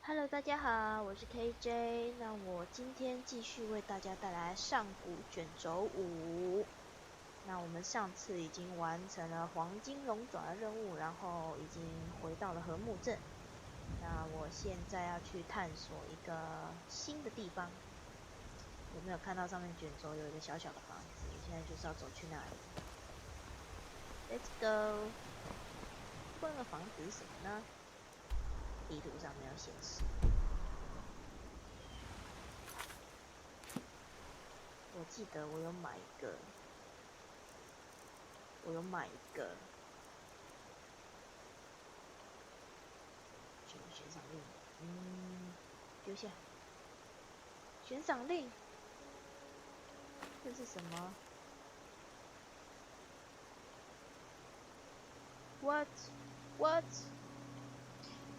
Hello， 大家好，我是 KJ。那我今天继续为大家带来上古卷轴5。那我们上次已经完成了黄金龙爪的任务，然后已经回到了和木镇。那我现在要去探索一个新的地方。有没有看到上面卷轴有一个小小的房子？我现在就是要走去那里。Let's go。不过那个房子是什么呢？地图上没有显示。我记得我有买一个，悬赏令，丢下。悬赏令，这是什么 ？What？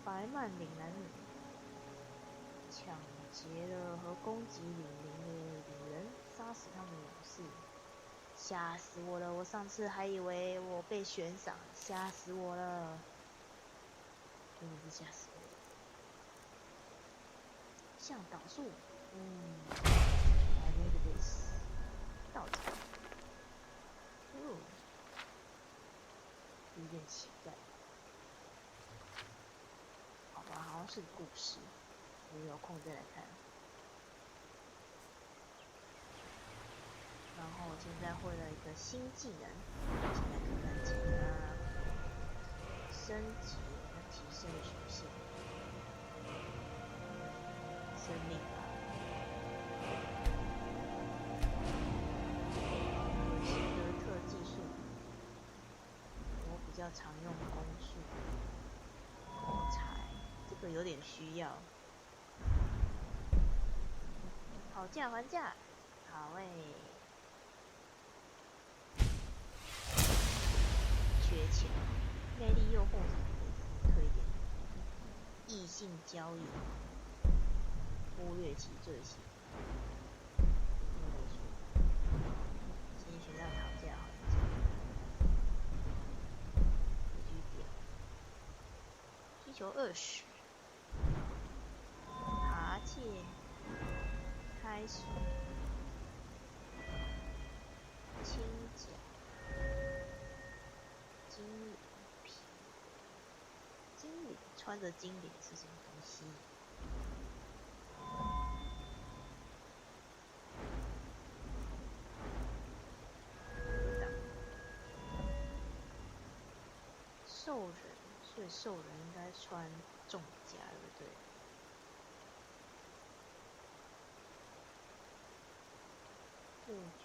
白曼岭男女抢劫了和攻击李林的女人，杀死他们的勇士，吓死我了！我上次还以为我被悬赏，吓死我了！真的是吓死我了！向导树，I need this， 稻草，有点奇怪。好吧，好像是个故事，我有空再来看。然后我现在会了一个新技能，现在可以将它升级，提升属性，生命吧。希德特技术，我比较常用攻术，口才，这个有点需要。讨价还价，好欸。缺钱，魅力诱惑推点，异性交易，忽略其罪行。先学到讨价还价，需求20，爬切，开始，轻甲。金领皮，金领穿着金领是什么东西？兽人，所以兽人应该穿重甲，对不对？护具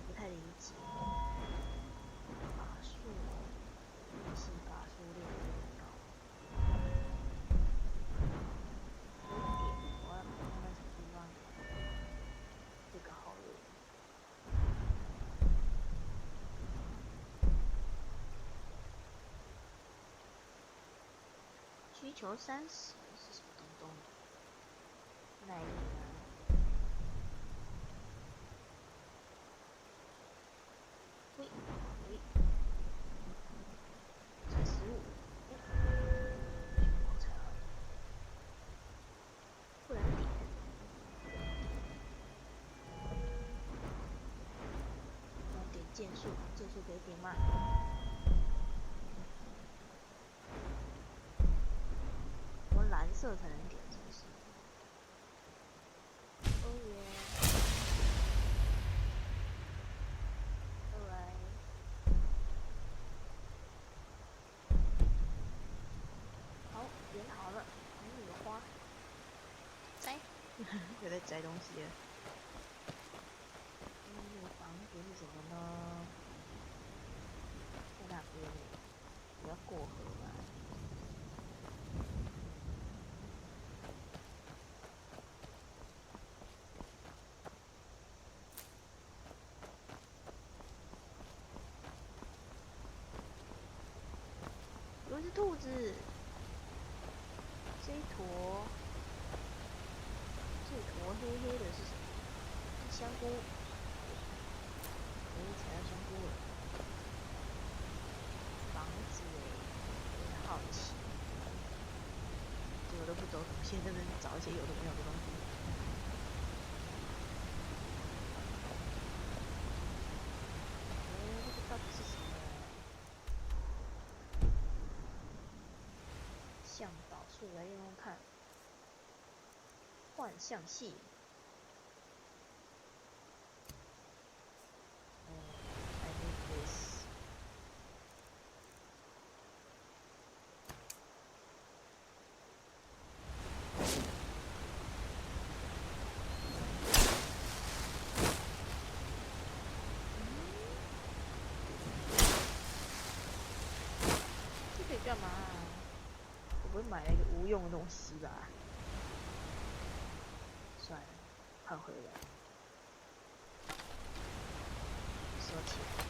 不太理解。法术，系法术练得高。我要看看什么地方？这个好了。需求30是什么东东？耐力啊。才15，不能点。要点剑术，剑术可以点吗？我蓝色才能点，是不是？哦耶！好，点好了，有花，摘，又在摘东西了。那个房子是什么呢？在那边，我要过河吧。有一只兔子，这坨黑黑的是什么？是香菇。踩到香菇了。房子有点好奇。走主线那边找一些有的没有的东西。那个到底是什么？向导术来用用看。幻象系。I need this。这可以干嘛啊？我不会买了一个无用的东西吧？算了，换回来。收起来。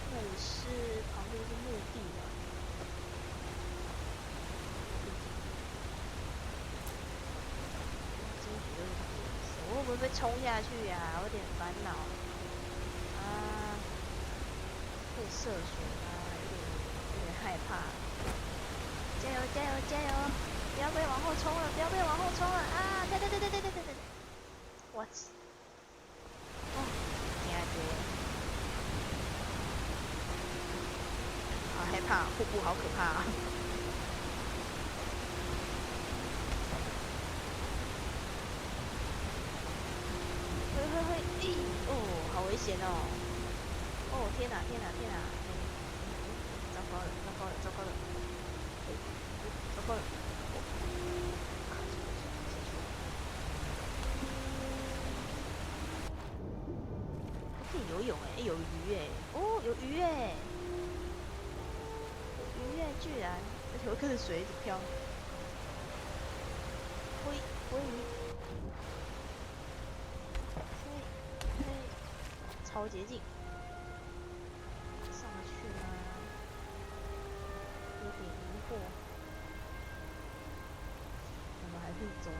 那里是旁边是墓地吧？我会不会被冲下去呀？我有点烦恼。啊，会涉水啊，有点害怕。加油加油加油！不要被往后冲了，不要被往后冲了啊！对！我操！哦，天啊爹！好害怕，瀑布好可怕啊！嘿！哦，好危险哦！哦，天哪！糟糕了！糟糕了！可以游泳哎，有鱼哎！哦，有鱼哎！鱼哎，居然！而且会跟着水一直飘。鲑鱼！嘿！超捷径！上去吗？有点疑惑。我们还是走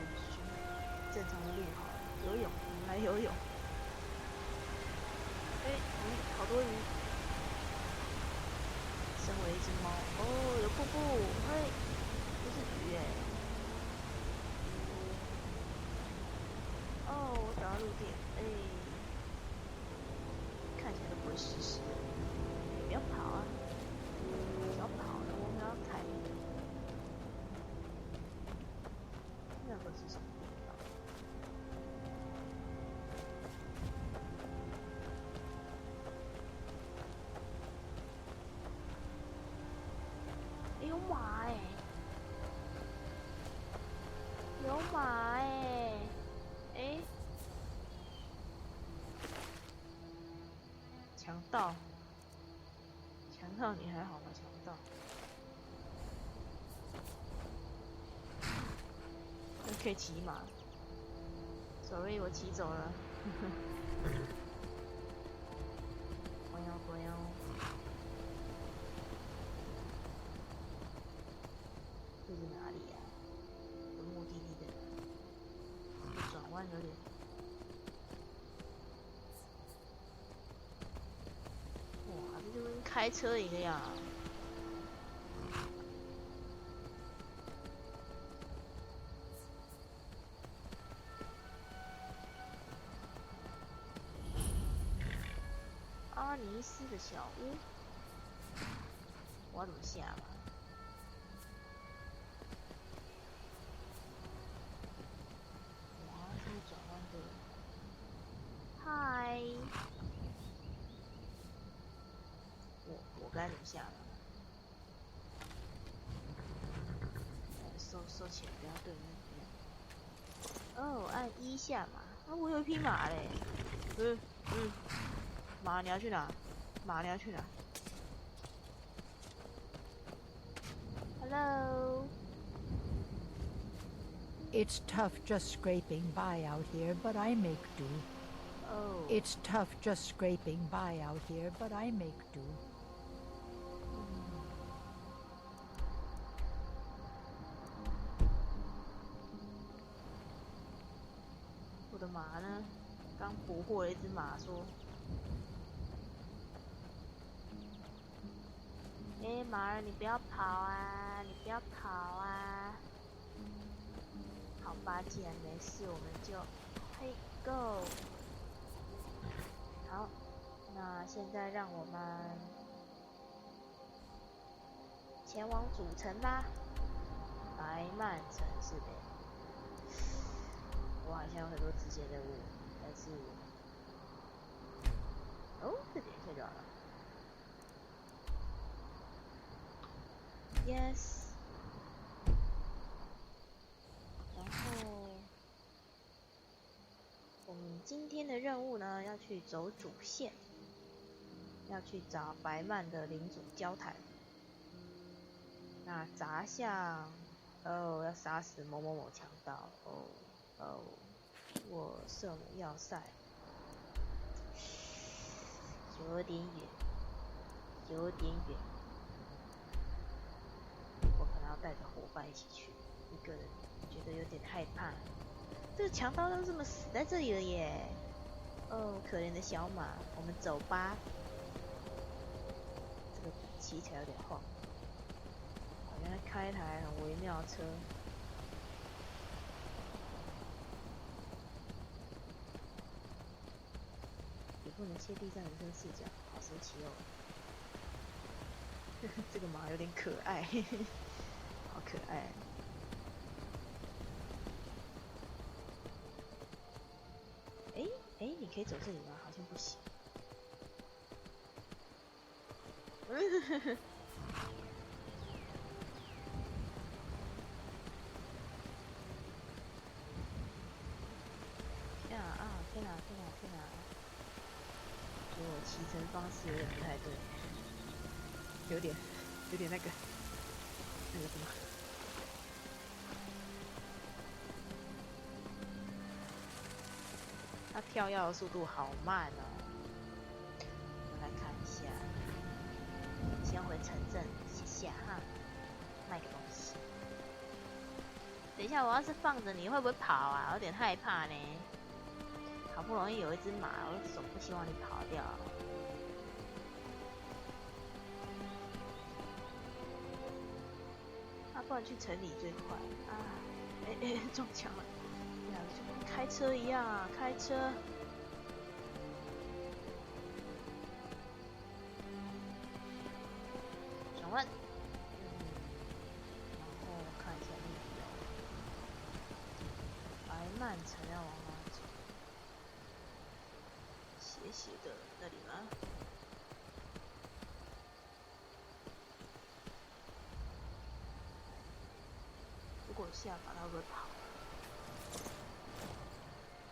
正常的路好了。游泳，我们来游泳。好多鱼。身为一只猫，哦，有瀑布，嘿，不是鱼哎。哦，我找到陆地，看起来都不会湿湿的。不要跑啊！不要跑了，我们要抬。那个是什么地方？有马哎！有马哎！强盗，你还好吗？强盗，你可以骑马。sorry， 我骑走了。乖哦。这是哪里呀？有目的地的。转弯有点。哇，这就跟开车一样。阿尼斯的小屋，我要怎么下吧？哇，这个转弯的。嗨，我该怎么下吧？收起来，不要对面。哦，按一下嘛。啊，我有一匹马嘞。马你要去哪？Hello。 It's tough just scraping by out here, but I make do. Oh. It's tough just scraping by out here, but I make do. 马呢？刚捕获了一只马，说：“马儿，你不要跑啊！你不要跑啊！”好吧，既然没事，我们就嘿 go。好，那现在让我们前往主城吧，白曼城是的。我好像有很多支线任务，但是这点线就好了。Yes。然后我们今天的任务呢，要去走主线，要去找白曼的领主交谈。那杂项，要杀死某某某强盗，我圣母要塞，有点远，有点远。我可能要带着伙伴一起去，一个人觉得有点害怕。这个强盗都这么死在这里了耶！可怜的小马，我们走吧。这个骑起来有点晃，好像在开一台很微妙的车。也不能切地上人生视角，好神奇哦！这个马有点可爱，好可爱。你可以走这里吗？好像不行。天哪！觉得我骑乘方式有点不太对，有点那个什么。它跳跃的速度好慢哦。我们来看一下，先回城镇写下哈，卖个东西。等一下，我要是放着你会不会跑啊？有点害怕呢。好不容易有一只马，我总不希望你跑掉。不然去城里最快啊！撞墙了。就跟开车一样啊，开车。转弯。然后看一下目标。白曼城要往哪走？斜的那里吗？如果下把它会不会跑？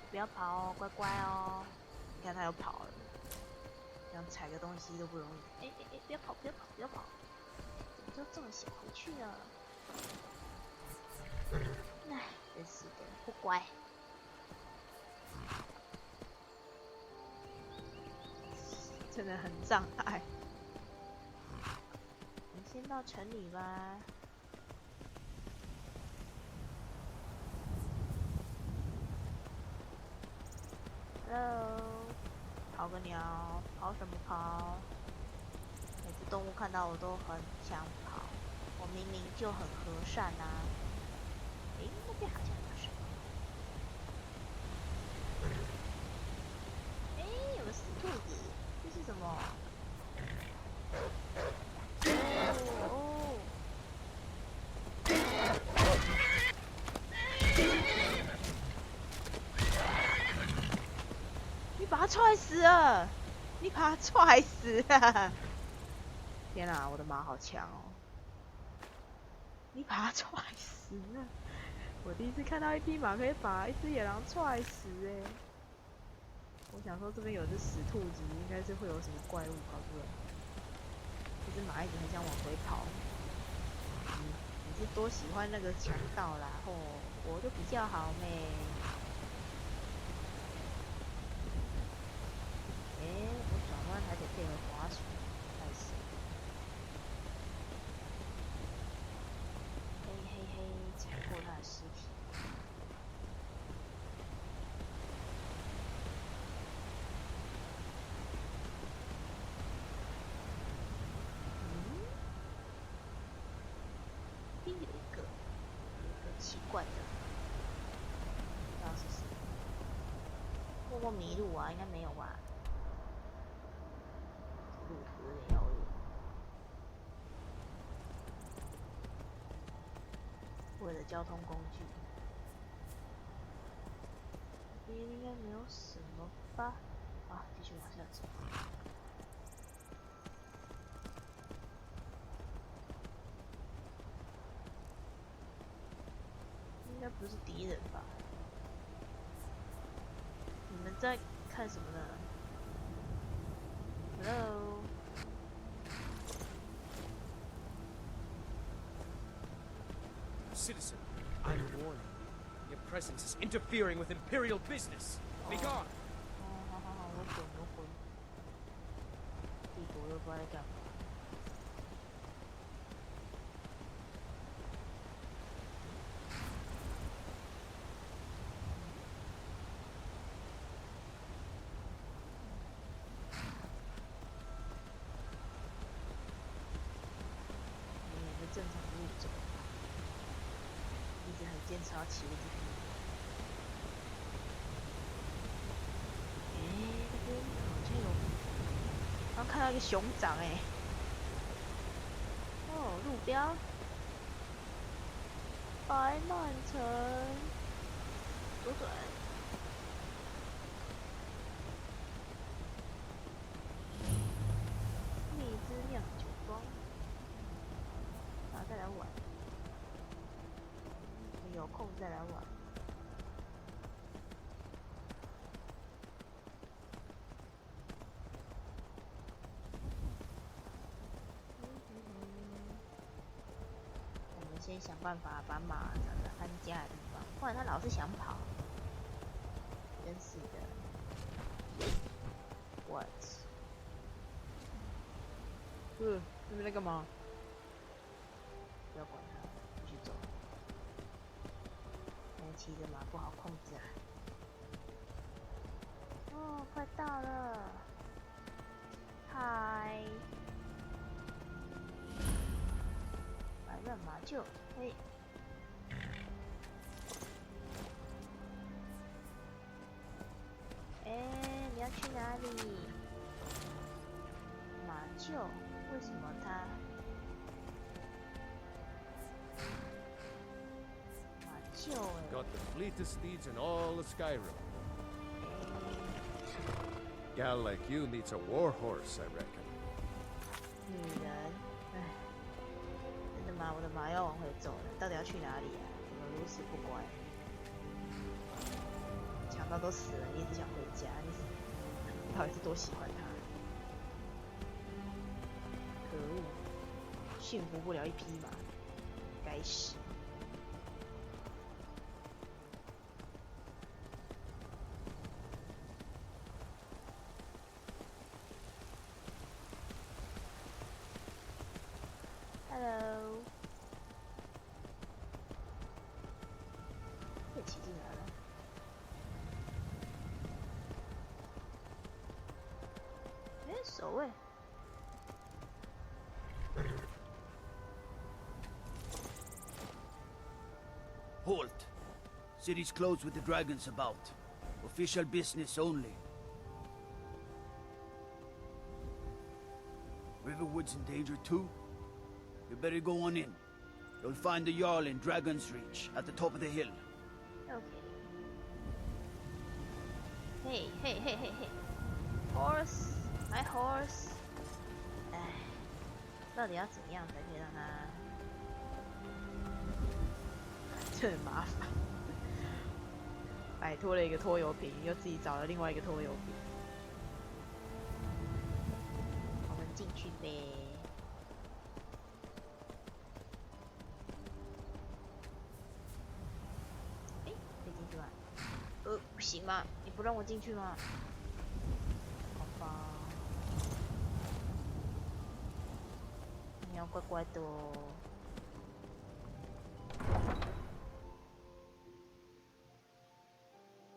不要跑哦，乖乖哦！你看他又跑了，这样踩个东西都不容易。不要跑！怎么就这么想回去呢？真是的，不乖。真的很障碍。我们先到城里吧。Hello， 跑个鸟，跑什么跑？每只动物看到我都很想跑，我明明就很和善啊。那边好像有什么？有个死兔子，这是什么？你把它踹死了！你把它踹死了！天哪，我的马好强哦！你把它踹死了！我第一次看到一匹马可以把一只野狼踹死我想说这边有只死兔子，应该是会有什么怪物搞出来。这只马一直很想往回跑。你是多喜欢那个强盗啦？我就比较好咩。我转弯还得配合滑鼠，太死了。踩过他的尸体。怪的，不知道是谁。默默迷路啊？应该没有吧？路途有点遥远。为了交通工具，这边应该没有什么吧？啊，继续往下走。应该不是敌人吧？你们在看什么呢 ？Hello。Citizen, I'm warning you. Your presence is interfering with Imperial business. Be gone! 好，我滚。地图又不知道在干嘛。正常路走，一直很坚持要骑这匹。那边好像有，刚看到一个熊掌哦，路标，白曼城，左转。蜜汁酿酒庄。再来玩，有空再来玩。我们先想办法把马找个安家的地方，不然他老是想跑，真是的。What？ 那边在干嘛？不要管他，继续走。骑着马不好控制啊。哦，快到了。嗨。百乱马厩，嘿。你要去哪里？马厩？为什么它？ Got the fleetest steeds in all of Skyrim. Gal like you needs a war horse, I reckon. 女人，唉，真的吗？我的马要往回走了，到底要去哪里啊？怎么如此不乖？强到都死了，你一直想回家，你到底是多喜欢他？可恶，驯服不了一匹马，该死！ Hello， 被骑进来了。守卫。Halt! City's closed with the dragons about. Official business only. Riverwood's in danger too? You better go on in. You'll find the Jarl in Dragon's Reach, at the top of the hill. Okay. Hey, hey, hey, hey, hey. Horse, my horse. 哎，到底要怎样才可以让它？这很麻烦。摆脱了一个拖油瓶，又自己找了另外一个拖油瓶。我们进去呗。 不行吗？你不让我进去吗？好吧，你要乖乖的哦。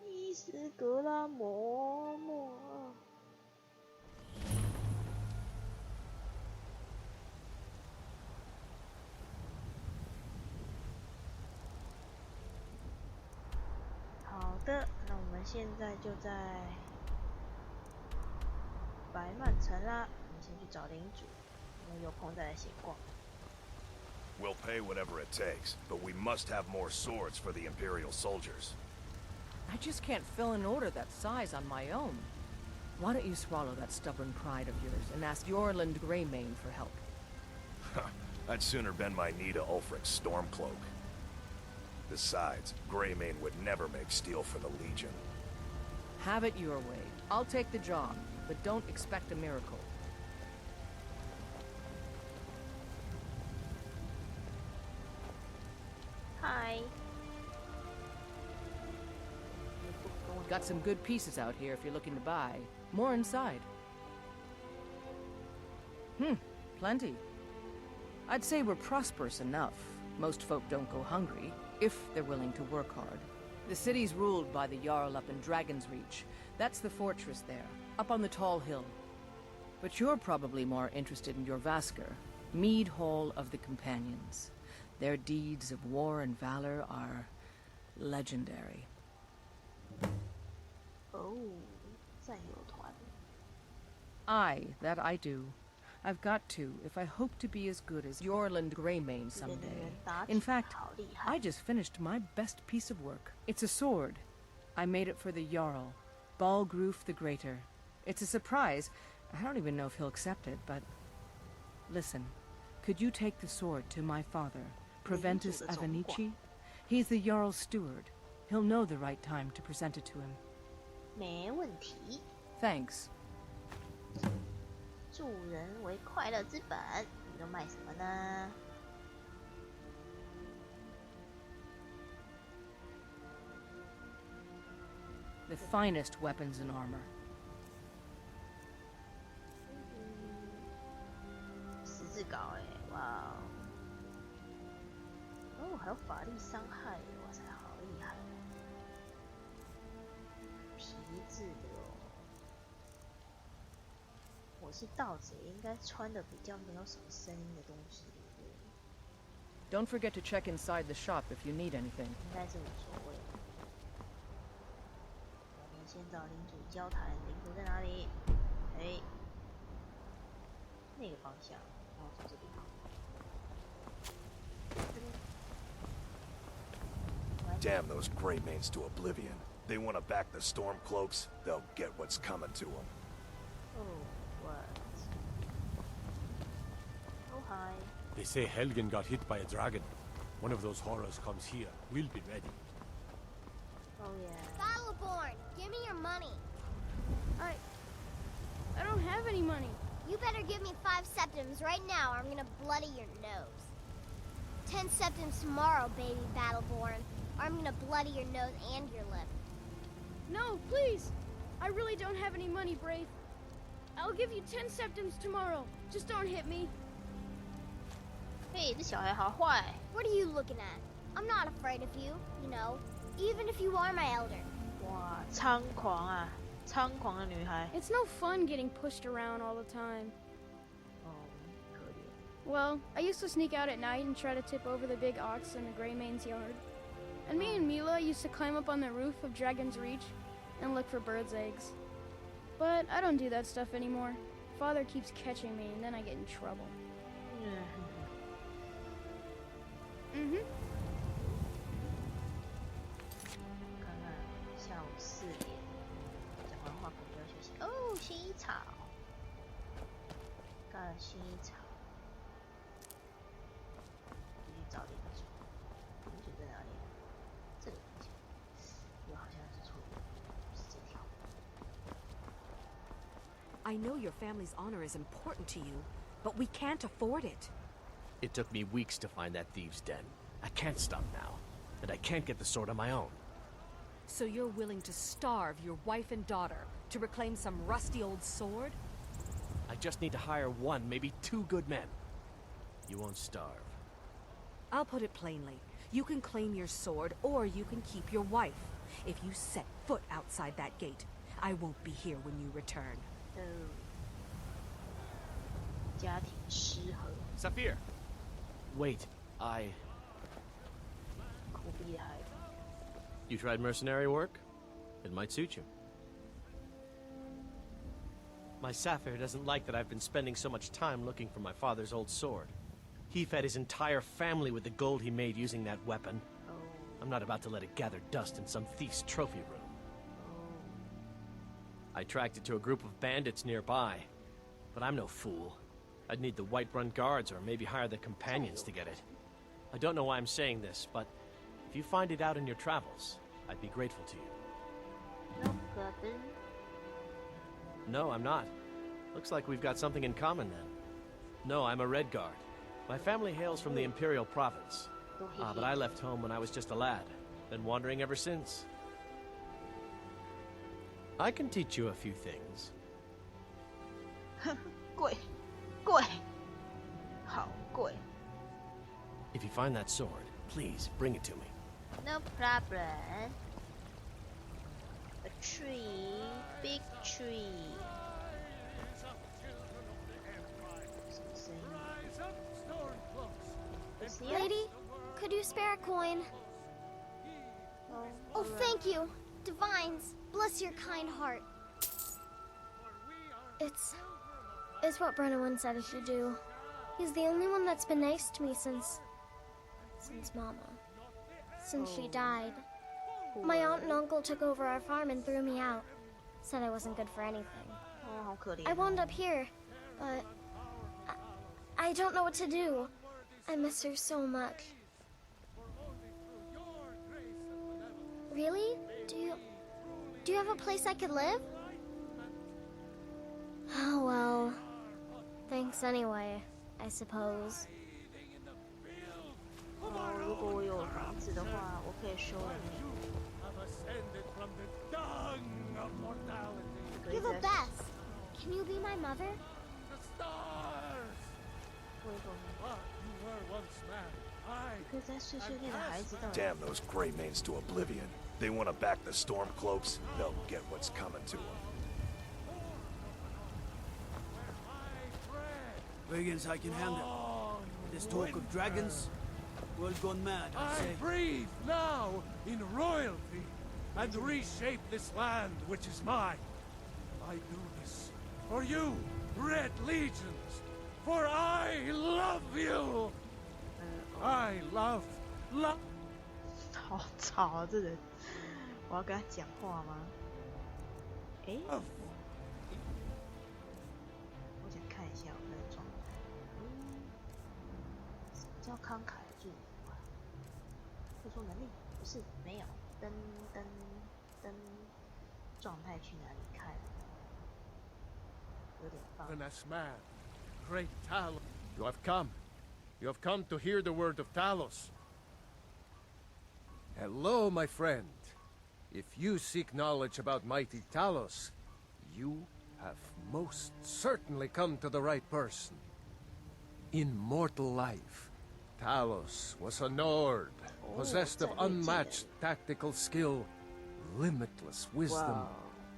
伊斯格拉摩莫。的，那我们现在就在白曼城啦。我们先去找领主，我们有空再来闲逛。We'll pay whatever it takes, but we must have more swords for the Imperial soldiers. I just can't fill an order that size on my own. Why don't you swallow that stubborn pride of yours and ask Yorland Greymane for help? I'd sooner bend my knee to Ulfric's Stormcloak. Besides, Greymane would never make steel for the Legion. Have it your way. I'll take the job, but don't expect a miracle. Hi. Got some good pieces out here if you're looking to buy. More inside. Plenty. I'd say we're prosperous enough. Most folk don't go hungry, if they're willing to work hard. The city's ruled by the Jarl up in Dragon's Reach. That's the fortress there, up on the tall hill. But you're probably more interested in your Vasker, Mead Hall of the Companions. Their deeds of war and valor are legendary. Oh, 战友团。 That I do. I've got to, if I hope to be as good as Yorland Greymane someday. In fact, I just finished my best piece of work. It's a sword. I made it for the Jarl, Balgruf the Greater. It's a surprise. I don't even know if he'll accept it, but... Listen, could you take the sword to my father, Proventus Avenici? He's the Jarl's steward. He'll know the right time to present it to him. 没问题。 Thanks. 助人为快乐之本，你都卖什么呢？ The finest weapons and armor. 十字镐哎，哇哦！哦，还有法力伤害，哇塞，好厉害！皮质的哦。 我是盗贼，应该穿的比较没有什么声音的东西，对不对？ Don't forget to check inside the shop if you need anything. 应该是无所谓。我们先找领主交谈，领主在哪里？哎，那个方向，然后从这边。Damn those Greymanes to oblivion. They want to back the Stormcloaks, they'll get what's coming to them. Oh, what? Oh, hi. They say Helgen got hit by a dragon. One of those horrors comes here. We'll be ready. Oh, yeah. Battleborn, give me your money. I don't have any money. You better give me 5 septims right now or I'm gonna bloody your nose. 10 septims tomorrow, baby Battleborn, or I'm gonna bloody your nose and your lip. No, please. I really don't have any money, Brave. I'll give you 10 septims tomorrow. Just don't hit me. 嘿，这小孩好坏。 What are you looking at? I'm not afraid of you, you know, even if you are my elder. 哇，猖狂啊！猖狂的女孩。 It's no fun getting pushed around all the time. 哦，可怜。 Well, I used to sneak out at night and try to tip over the big ox in the Greymane's yard. And me and Mila used to climb up on the roof of Dragon's Reach and look for birds' eggs. But I don't do that stuff anymore. Father keeps catching me and then I get in trouble. Mm-hmm. 看看，下午4点，讲完话可能就要休息。哦，薰衣草，干了薰衣草，继续找领主。领主在哪里？这个方向，我好像是错的，是这条。 I know your family's honor is important to you, but we can't afford it. It took me weeks to find that thieves' den. I can't stop now, and I can't get the sword on my own. So you're willing to starve your wife and daughter to reclaim some rusty old sword? I just need to hire 1, maybe 2 good men. You won't starve. I'll put it plainly. You can claim your sword, or you can keep your wife. If you set foot outside that gate, I won't be here when you return. 家庭失和， Saphir! Wait, I... 苦逼的孩子。 You tried mercenary work? It might suit you. My Sapphire doesn't like that I've been spending so much time looking for my father's old sword. He fed his entire family with the gold he made using that weapon. I'm not about to let it gather dust in some thief's trophy room. I tracked it to a group of bandits nearby, but I'm no fool. I'd need the Whiterun guards or maybe hire the companions to get it. I don't know why I'm saying this, but if you find it out in your travels, I'd be grateful to you. No, I'm not. Looks like we've got something in common then. No, I'm a Red Guard. My family hails from the Imperial Province. But I left home when I was just a lad. Been wandering ever since. I can teach you a few things. 贵，贵，好贵。 If you find that sword, please bring it to me. No problem. A tree, big tree. Lady, could you spare a coin? Oh, thank you. Divines, bless your kind heart. It's what Brennan said I should do. He's the only one that's been nice to me since Mama. Since she died. My aunt and uncle took over our farm and threw me out. Said I wasn't good for anything. I wound up here, but I don't know what to do. I miss her so much. Really? Do you have a place I could live? Oh well. Thanks anyway, I suppose. 如果我有房子的话，我可以收了你。 You're the best. Can you be my mother? Damn those Greymanes to oblivion. They want to back the Stormcloaks, they'll get what's coming to them. Wiggins, I can handle. This talk of dragons, world gone mad, I'd say. Breathe now in royalty and reshape this land which is mine. I do this for you, Red Legions, for I love you. I love. 好吵啊，这人！我要跟他讲话吗？诶，我想看一下我的状态。什么叫慷慨祝福啊？特殊能力不是没有。灯，状态去哪里看？有点棒。 Venomous man, great Talos, you have come. You have come to hear the word of Talos. Hello, my friend. If you seek knowledge about mighty Talos, you have most certainly come to the right person. In mortal life, Talos was a Nord, possessed of unmatched tactical skill, limitless wisdom,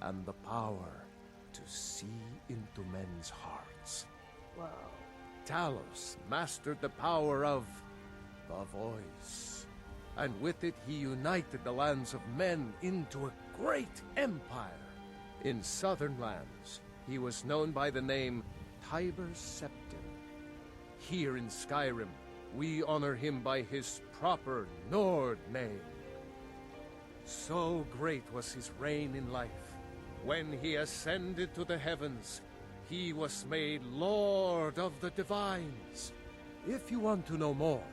and the power to see into men's hearts. Talos mastered the power of the voice, and with it he united the lands of men into a great empire. In southern lands, he was known by the name Tiber Septim. Here in Skyrim, we honor him by his proper Nord name. So great was his reign in life. When he ascended to the heavens, he was made Lord of the Divines. If you want to know more,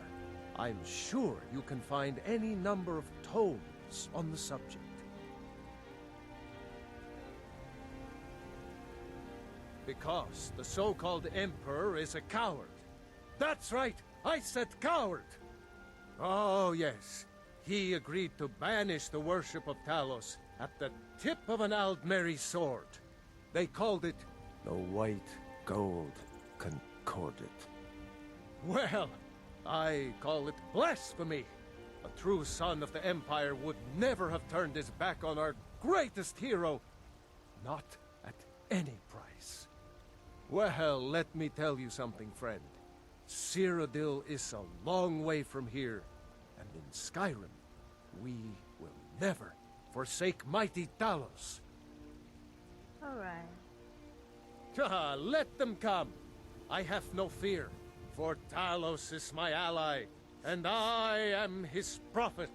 I'm sure you can find any number of tomes on the subject. Because the so-called Emperor is a coward. That's right, I said coward! Oh yes, he agreed to banish the worship of Talos at the tip of an Aldmeri sword. They called it the White Gold Concordat. Well, I call it blasphemy. A true son of the Empire would never have turned his back on our greatest hero. Not at any price. Well, let me tell you something, friend. Cyrodiil is a long way from here, and in Skyrim, we will never forsake mighty Talos. Alright. Let them come. I have no fear, for Talos is my ally, and I am his prophet.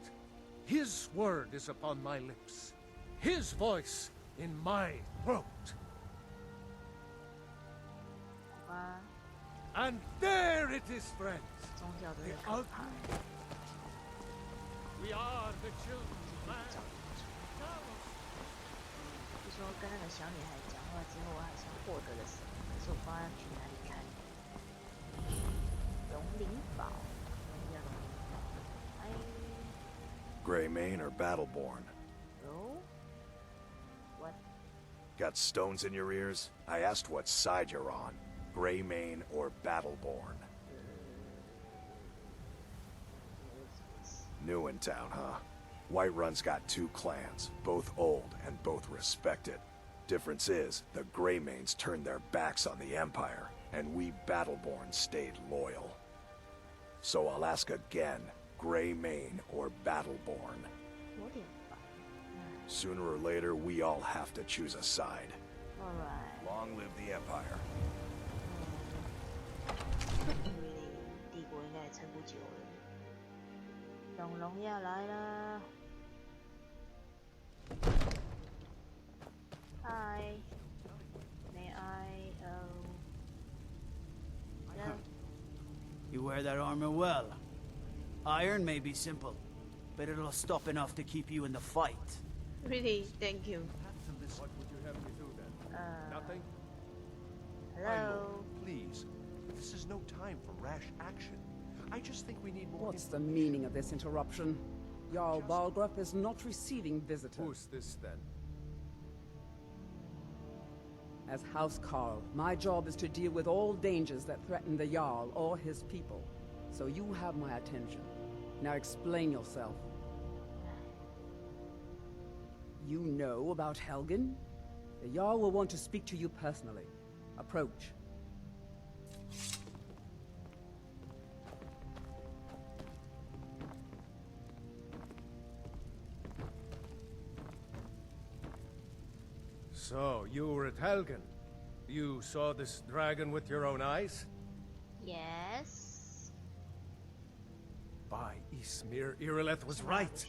His word is upon my lips, his voice in my throat. And there it is, friends. The ugly. We are the children of man. 就说跟那个小女孩讲话之后，好像获得了什么，可是我不知道要去哪里看。龙鳞堡，叫龙鳞堡。哎。Greymane or Battleborn? Oh? What? Got stones in your ears? I asked what side you're on. Greymane or Battleborn? New in town, huh? Whiterun's got 2 clans, both old and both respected. Difference is, the Greymanes turned their backs on the Empire, and we Battleborn stayed loyal. So I'll ask again, Greymane or Battleborn? Sooner or later, we all have to choose a side. Alright. Long live the Empire. 帝国应该也撑不久了。龙龙要来了。Hi. May I? Hello. You wear that armor well. Iron may be simple, but it'll stop enough to keep you in the fight. Really? Thank you. What would you have me do then? Nothing? Hello. Please. This is no time for rash action. I just think we need more. What's the meaning of this interruption? Jarl Balgruuf is not receiving visitors. Who's this then? As House Carl, my job is to deal with all dangers that threaten the Jarl or his people. So you have my attention. Now explain yourself. You know about Helgen? The Jarl will want to speak to you personally. Approach. So, you were at Helgen. You saw this dragon with your own eyes? Yes. By Ysmir, Irileth was right.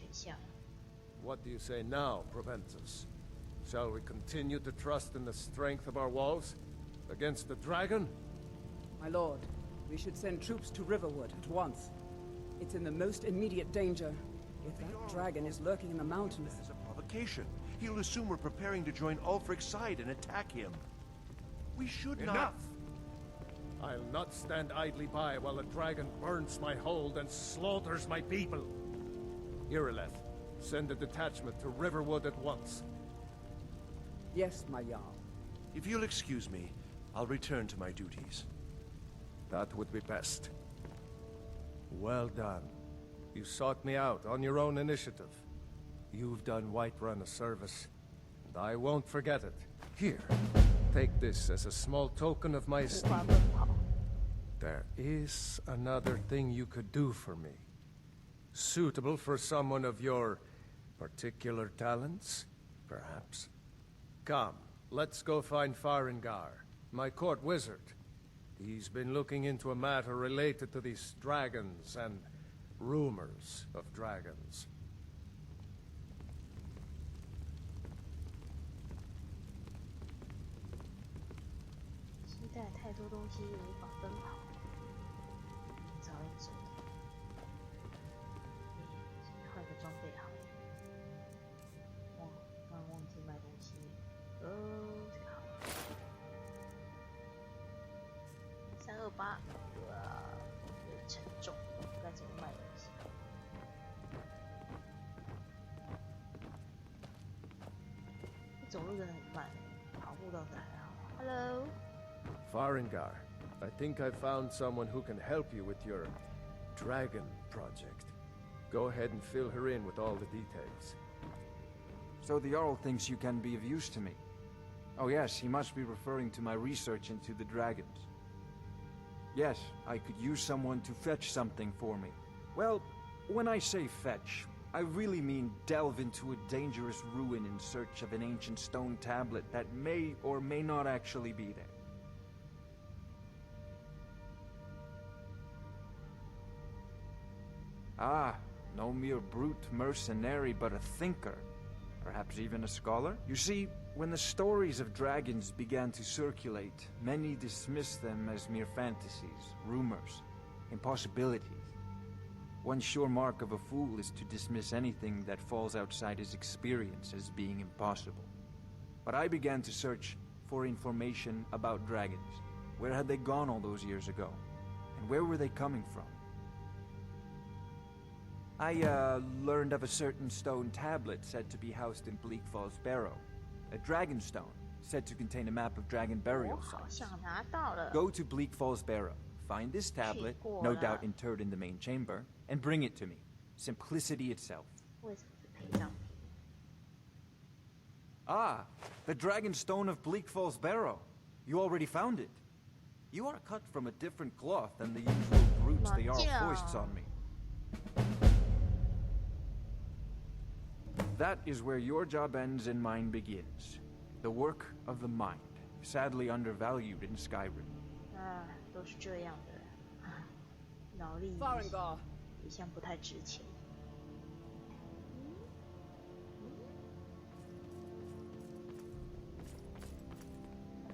What do you say now, Proventus? Shall we continue to trust in the strength of our walls? Against the dragon? My lord, we should send troops to Riverwood at once. It's in the most immediate danger. If that dragon is lurking in the mountains... This is a provocation. He'll assume we're preparing to join Ulfric's side and attack him. We should not... Enough! I'll not stand idly by while a dragon burns my hold and slaughters my people. Irileth, send a detachment to Riverwood at once. Yes, my Jarl. If you'll excuse me, I'll return to my duties. That would be best. Well done. You sought me out on your own initiative. You've done Whiterun a service, and I won't forget it. Here, take this as a small token of my esteem. There is another thing you could do for me. Suitable for someone of your particular talents, perhaps. Come, let's go find Farengar, my court wizard. He's been looking into a matter related to these dragons and rumors of dragons. $328，有点沉重，该怎么卖东西？走路真的很慢，跑步倒是还好。Hello. Farengar, I think I found someone who can help you with your dragon project. Go ahead and fill her in with all the details. So the Jarl thinks you can be of use to me. Oh yes, he must be referring to my research into the dragons. Yes, I could use someone to fetch something for me. Well, when I say fetch, I really mean delve into a dangerous ruin in search of an ancient stone tablet that may or may not actually be there. Ah, no mere brute mercenary, but a thinker. Perhaps even a scholar? You see, when the stories of dragons began to circulate, many dismissed them as mere fantasies, rumors, impossibilities. One sure mark of a fool is to dismiss anything that falls outside his experience as being impossible. But I began to search for information about dragons. Where had they gone all those years ago? And where were they coming from? I learned of a certain stone tablet said to be housed in Bleak Falls Barrow. A dragon stone, said to contain a map of dragon burial sites. Go to Bleak Falls Barrow, find this tablet, no doubt interred in the main chamber, and bring it to me. Simplicity itself. Ah, the dragon stone of Bleak Falls Barrow. You already found it. You are cut from a different cloth than the usual brutes the Jarl foists on me. That is where your job ends and mine begins. The work of the mind, sadly undervalued in Skyrim. 啊，都是这样的，脑力一向不太值钱。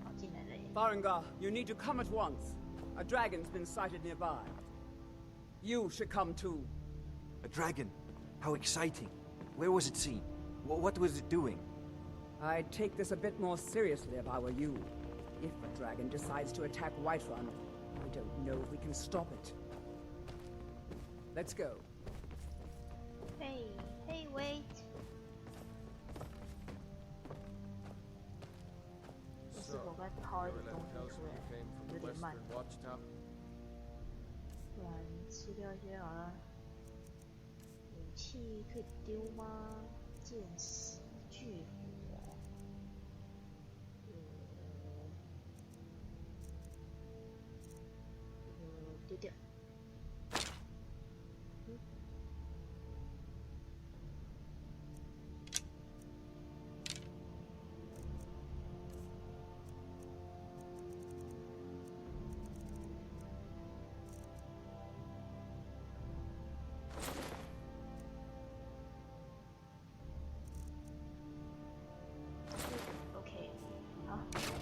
好，进来了耶。Farengar, you need to come at once. A dragon's been sighted nearby. You should come too. A dragon? How exciting. Where was it seen? What was it doing? I'd take this a bit more seriously if I were you. If a dragon decides to attack Whiterun, I don't know if we can stop it. Let's go. Hey, wait. 我是否该掏一点东西出来？有点慢。不然吃掉一些好了。武器可以丢吗？剑矢、巨火。丢掉。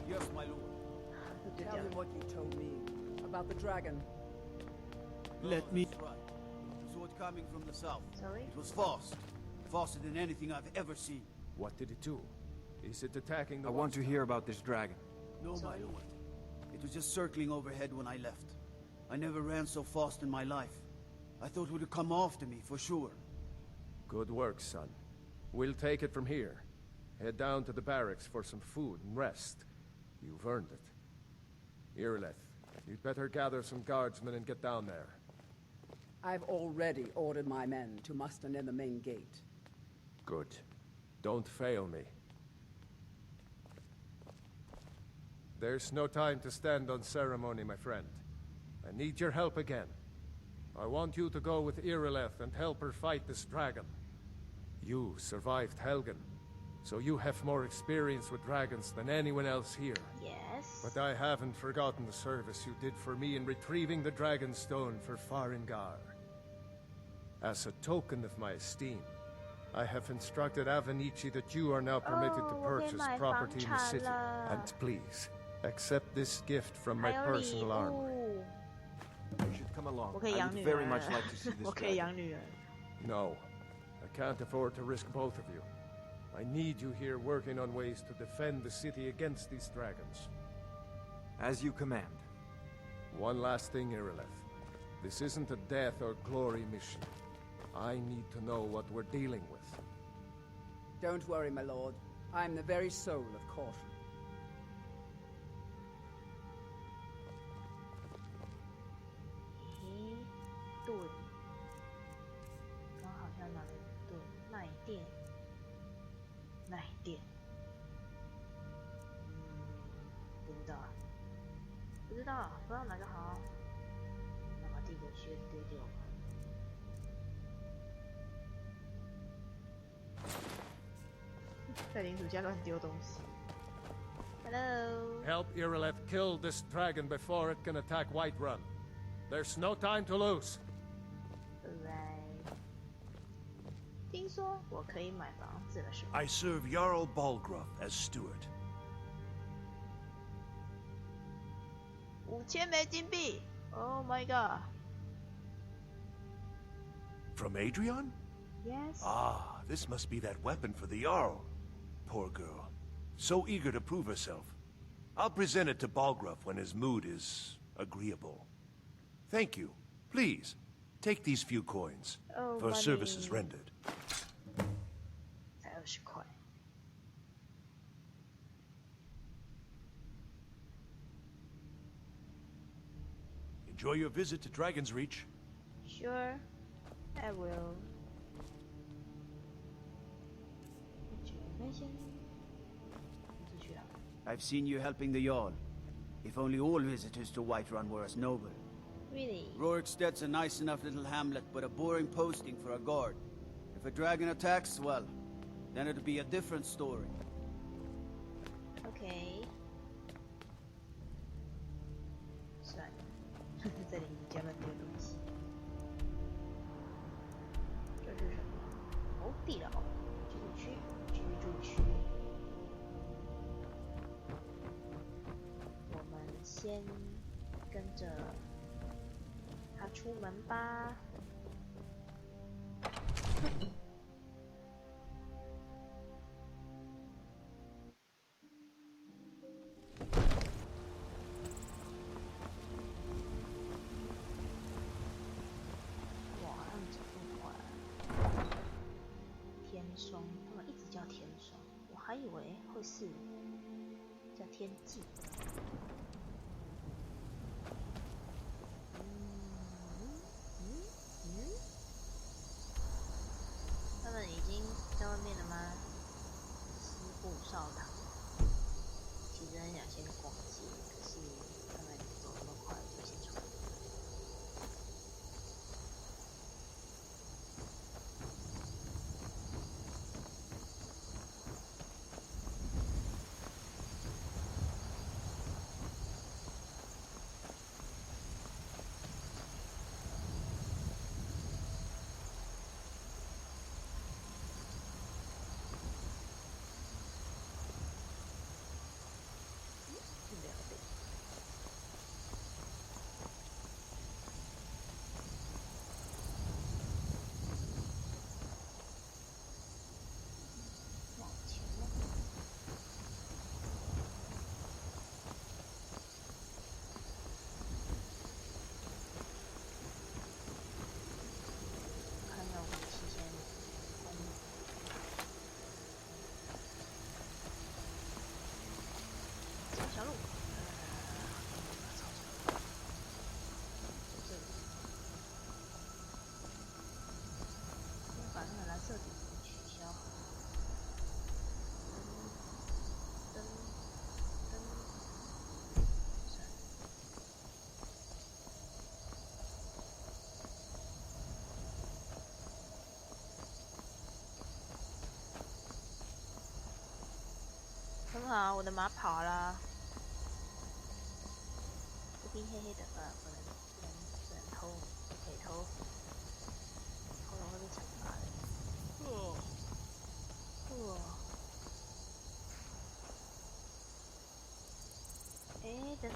Yes, my lord. Tell him what you told me about the dragon. Let me try. It was sword coming from the south. Sorry? It was fast. Faster than anything I've ever seen. What did it do? Is it attacking the... I want to hear about this dragon. No, my lord. It was just circling overhead when I left. I never ran so fast in my life. I thought it would come after me, for sure. Good work, son. We'll take it from here. Head down to the barracks for some food and rest. You've earned it. Irileth, you'd better gather some guardsmen and get down there. I've already ordered my men to muster near the main gate. Good. Don't fail me. There's no time to stand on ceremony, my friend. I need your help again. I want you to go with Irileth and help her fight this dragon. You survived Helgen, so you have more experience with dragons than anyone else here. Yes. But I haven't forgotten the service you did for me in retrieving the dragon stone for Farengar. As a token of my esteem, I have instructed Avenici that you are now permitted to purchase property in the city. And please, accept this gift from my personal armory. You should come along. I would very much like to see this dragon. No, I can't afford to risk both of you. I need you here working on ways to defend the city against these dragons. As you command. One last thing, Irileth. This isn't a death or glory mission. I need to know what we're dealing with. Don't worry, my lord. I'm the very soul of caution. 在领主家乱丢东西。Hello. Help Irileth kill this dragon before it can attack Whiterun. There's no time to lose. Right. 听说我可以买房子了，是吧 I serve Jarl Balgruuf as steward. ？5000枚金币 ！Oh my god. From Adrian? Yes. Ah, this must be that weapon for the Jarl. Poor girl. So eager to prove herself. I'll present it to Balgruuf when his mood is agreeable. Thank you. Please, take these few coins for services rendered. 才20块。Enjoy your visit to Dragon's Reach. Sure, I will. 应该先继续啊。I've seen you helping the Jarl. If only all visitors to Whiterun were as noble. Really? Roriksted's a nice enough little hamlet, but a boring posting for a guard. If a dragon attacks, well, then it'll be a different story. Okay. 算了，在领主家乱丢东西。这是什么？哦，地牢，居住区，居住区。我们先跟着他出门吧。哇，他们走路快。天霜，他们一直叫天霜，我还以为会是叫天际。他们已经在外面了吗？西部少堂，其实很想先逛街，可是他们走那么快，就先出来。小路，这里，先把那个蓝色底取消。灯，算了。很好，我的马跑了。这边黑黑的，不能偷，不可以偷，偷了会被惩罚的。哎，等，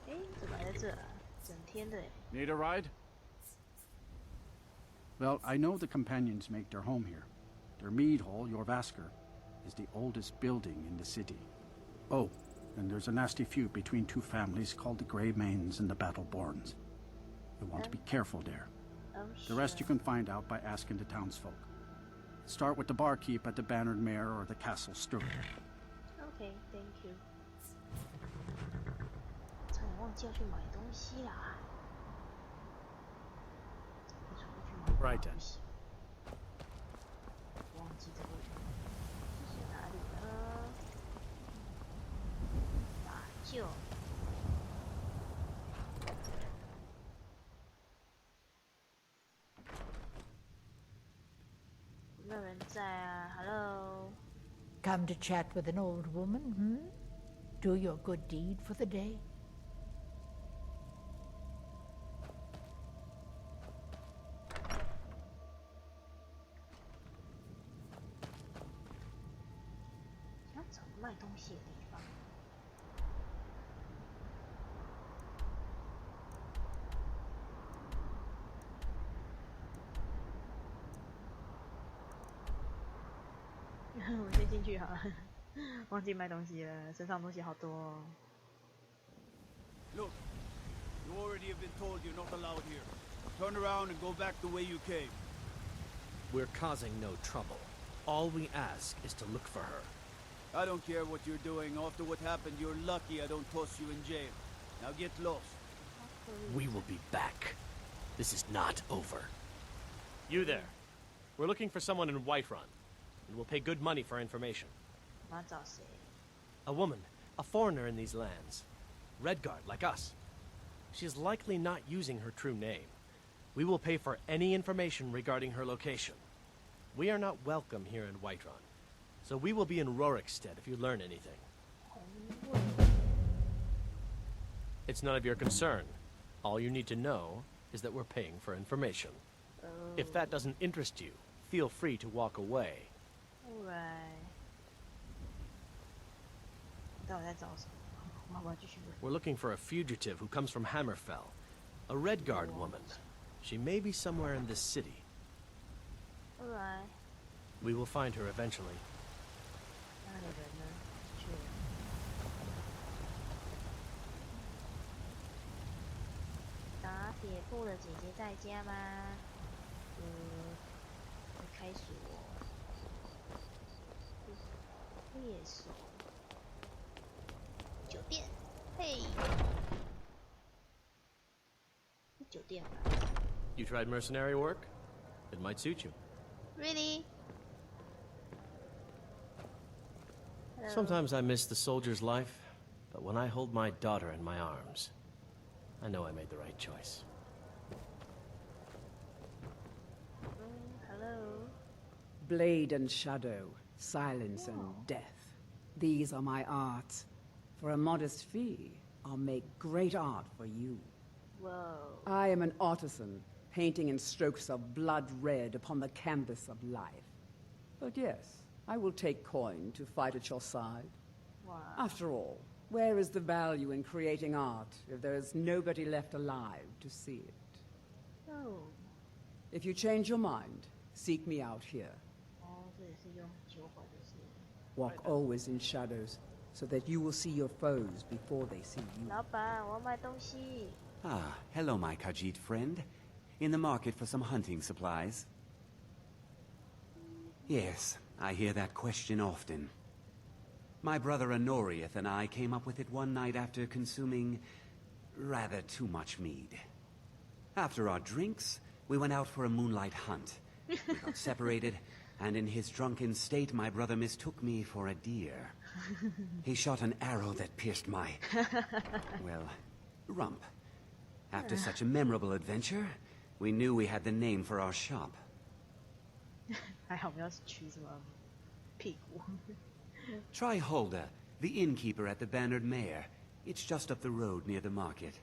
哎，怎么还在这啊？整天的。Need a ride? Well, I know the companions make their home here. Their mead hall, Jorvaskr, is the oldest building in the city. Oh, and there's a nasty feud between two families called the Greymanes and the Battleborns. You'll want to be careful there. The rest you can find out by asking the townsfolk. Start with the barkeep at the Bannered Mare or the Castle Steward. Okay, thank you. 差点忘记要去买东西啦。Right then. 忘记这个是哪里了？马厩。有没有人在 come to chat with an old woman, hmm? Do your good deed for the day? Look, you already have been told you're not allowed here. Turn around and go back the way you came. We're causing no trouble. All we ask is to look for her. I don't care what you're doing. After what happened, you're lucky I don't toss you in jail. Now get lost. We will be back. This is not over. You there. We're looking for someone in Whiterun, and we'll pay good money for information. A woman, a foreigner in these lands. Redguard, like us. She is likely not using her true name. We will pay for any information regarding her location. We are not welcome here in Whiterun, so we will be in Rorikstead if you learn anything. It's none of your concern. All you need to know is that we're paying for information. If that doesn't interest you, feel free to walk away. We're looking for a fugitive who comes from Hammerfell. A Redguard woman. She may be somewhere in this city. We will find her eventually. You tried mercenary work? It might suit you. Really? Sometimes I miss the soldier's life, but when I hold my daughter in my arms, I know I made the right choice. Hello. Blade and shadow, silence and death. These are my arts. For a modest fee, I'll make great art for you. Whoa. I am an artisan, painting in strokes of blood red upon the canvas of life. But yes, I will take coin to fight at your side. Wow. After all, where is the value in creating art if there is nobody left alive to see it? Oh. If you change your mind, seek me out here. Walk always in shadows, so that you will see your foes before they see you. Ah, hello, my Khajiit friend. In the market for some hunting supplies? Yes, I hear that question often. My brother Honoriath and I came up with it one night after consuming rather too much mead. After our drinks, we went out for a moonlight hunt. We got separated, and in his drunken state, my brother mistook me for a deer. He shot an arrow that pierced my, well, rump. After such a memorable adventure, we knew we had the name for our shop. Try Hulda, the innkeeper at the Bannered Mare. It's just up the road near the market.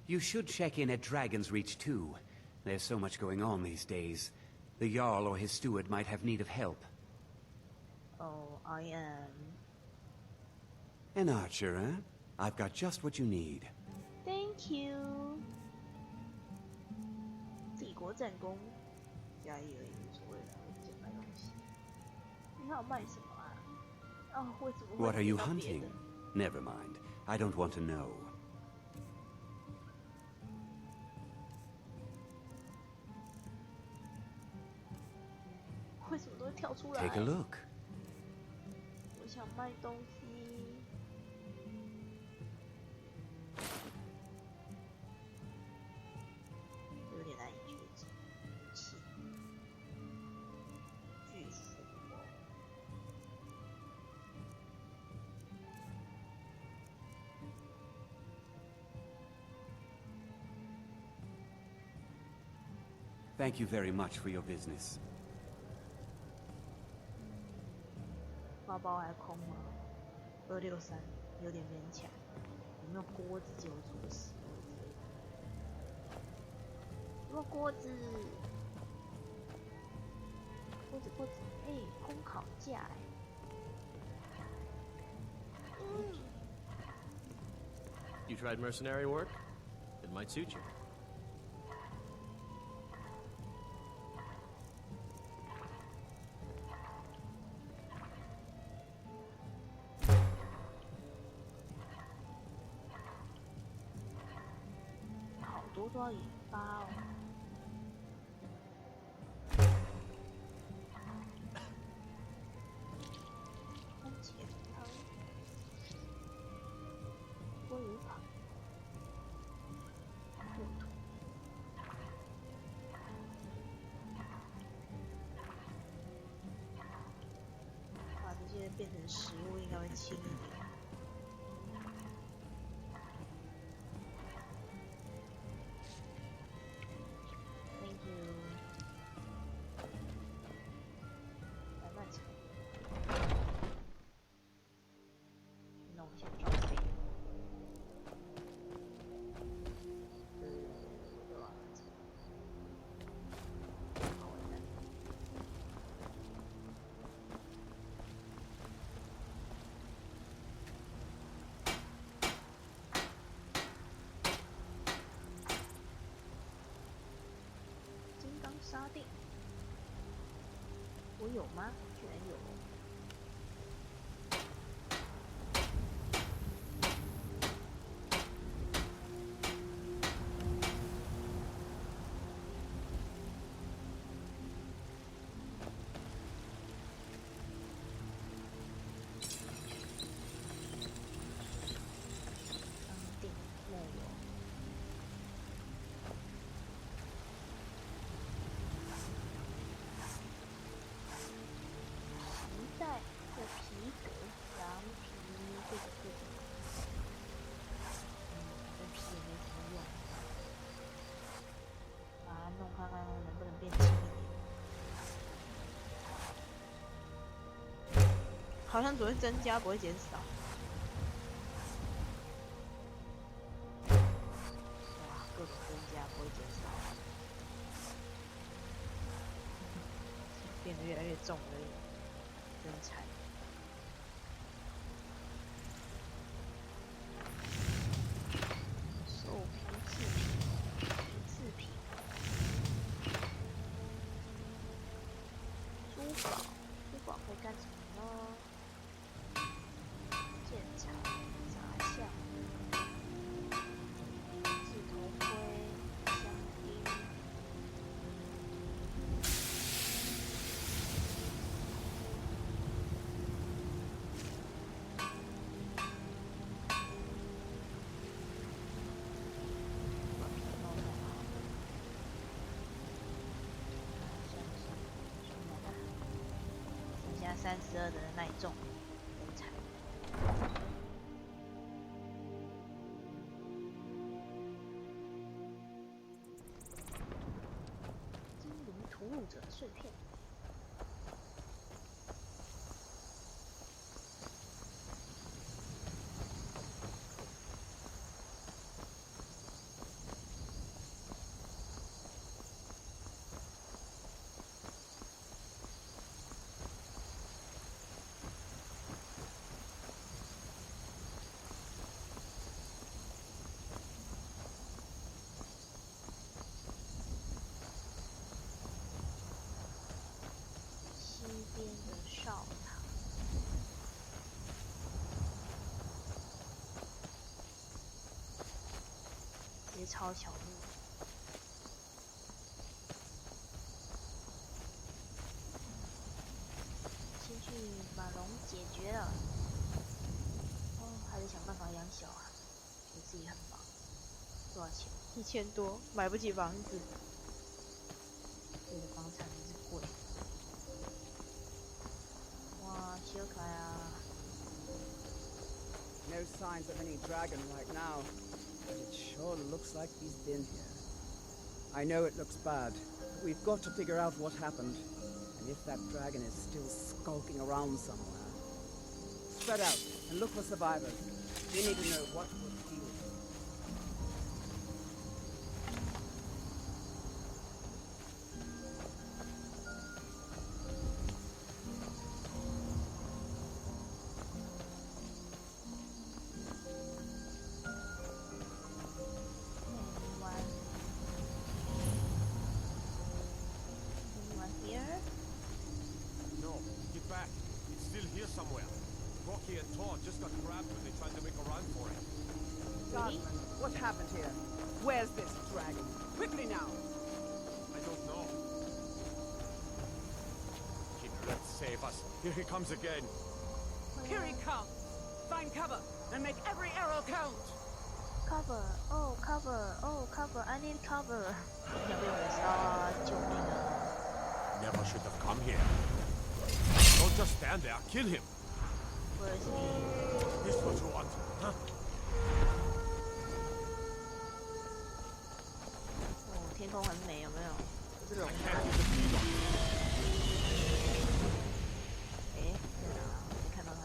You should check in at Dragon's Reach too. There's so much going on these days. The Jarl or his steward might have need of help. Oh, I am. An archer, eh? I've got just what you need. Thank you. 帝国战功，加一而已，无所谓的，我直接买东西。你看我卖什么啊？哦，为什么会 What are you 买到别 hunting? 的 Never mind. I don't want to know. 为什么都会跳出来 Take a look. 我想卖东西。有点难以抉择。武器，巨斧。Thank you very much for your business. 宝包还空了，263有点勉强。有没有锅子借我煮个食物之类的？有没有锅子？锅子，哎，烘烤架哎。You tried mercenary work? It might suit you. Hảo多引发哦。番茄汤，鲑鱼汤，木土。把这些变成食物，应该会轻一点。沙定，我有吗？居然有。商定木有。皮革、羊皮，这个，跟皮也没什么用，把它弄看看能不能变轻一点。好像只会增加，不会减少。哇，各种增加，不会减少，变得越来越重而已，真惨。32的耐重，真惨。精灵屠戮者碎片。边的哨塔，也超巧妙。先去把龙解决了。哦，还得想办法养小孩，给自己很忙。多少钱？1000多，买不起房子。这个房产真是贵。哇，小可爱啊！ No signs of any dragon right now, but it sure looks like he's been here. I know it looks bad, but we've got to figure out what happened, and if that dragon is still skulking around somewhere, that out and look for survivors. We need to know what was healed. Anyone here? No, get back. It's still here somewhere. Rocky and Tor just got grabbed when they tried to make a run for it. Godman, what happened here? Where's this dragon? Quickly now! I don't know. Let's save us. Here he comes again. Here he comes! Find cover and make every arrow count! Cover! Oh, cover! Oh, cover! I need cover! 要被我杀！救命啊 Never should have come here. Don't just stand there. Kill him. Where is he? This what you want, huh? 哦，天空很美，有没有？这是龙吗？哎，在哪？没看到他。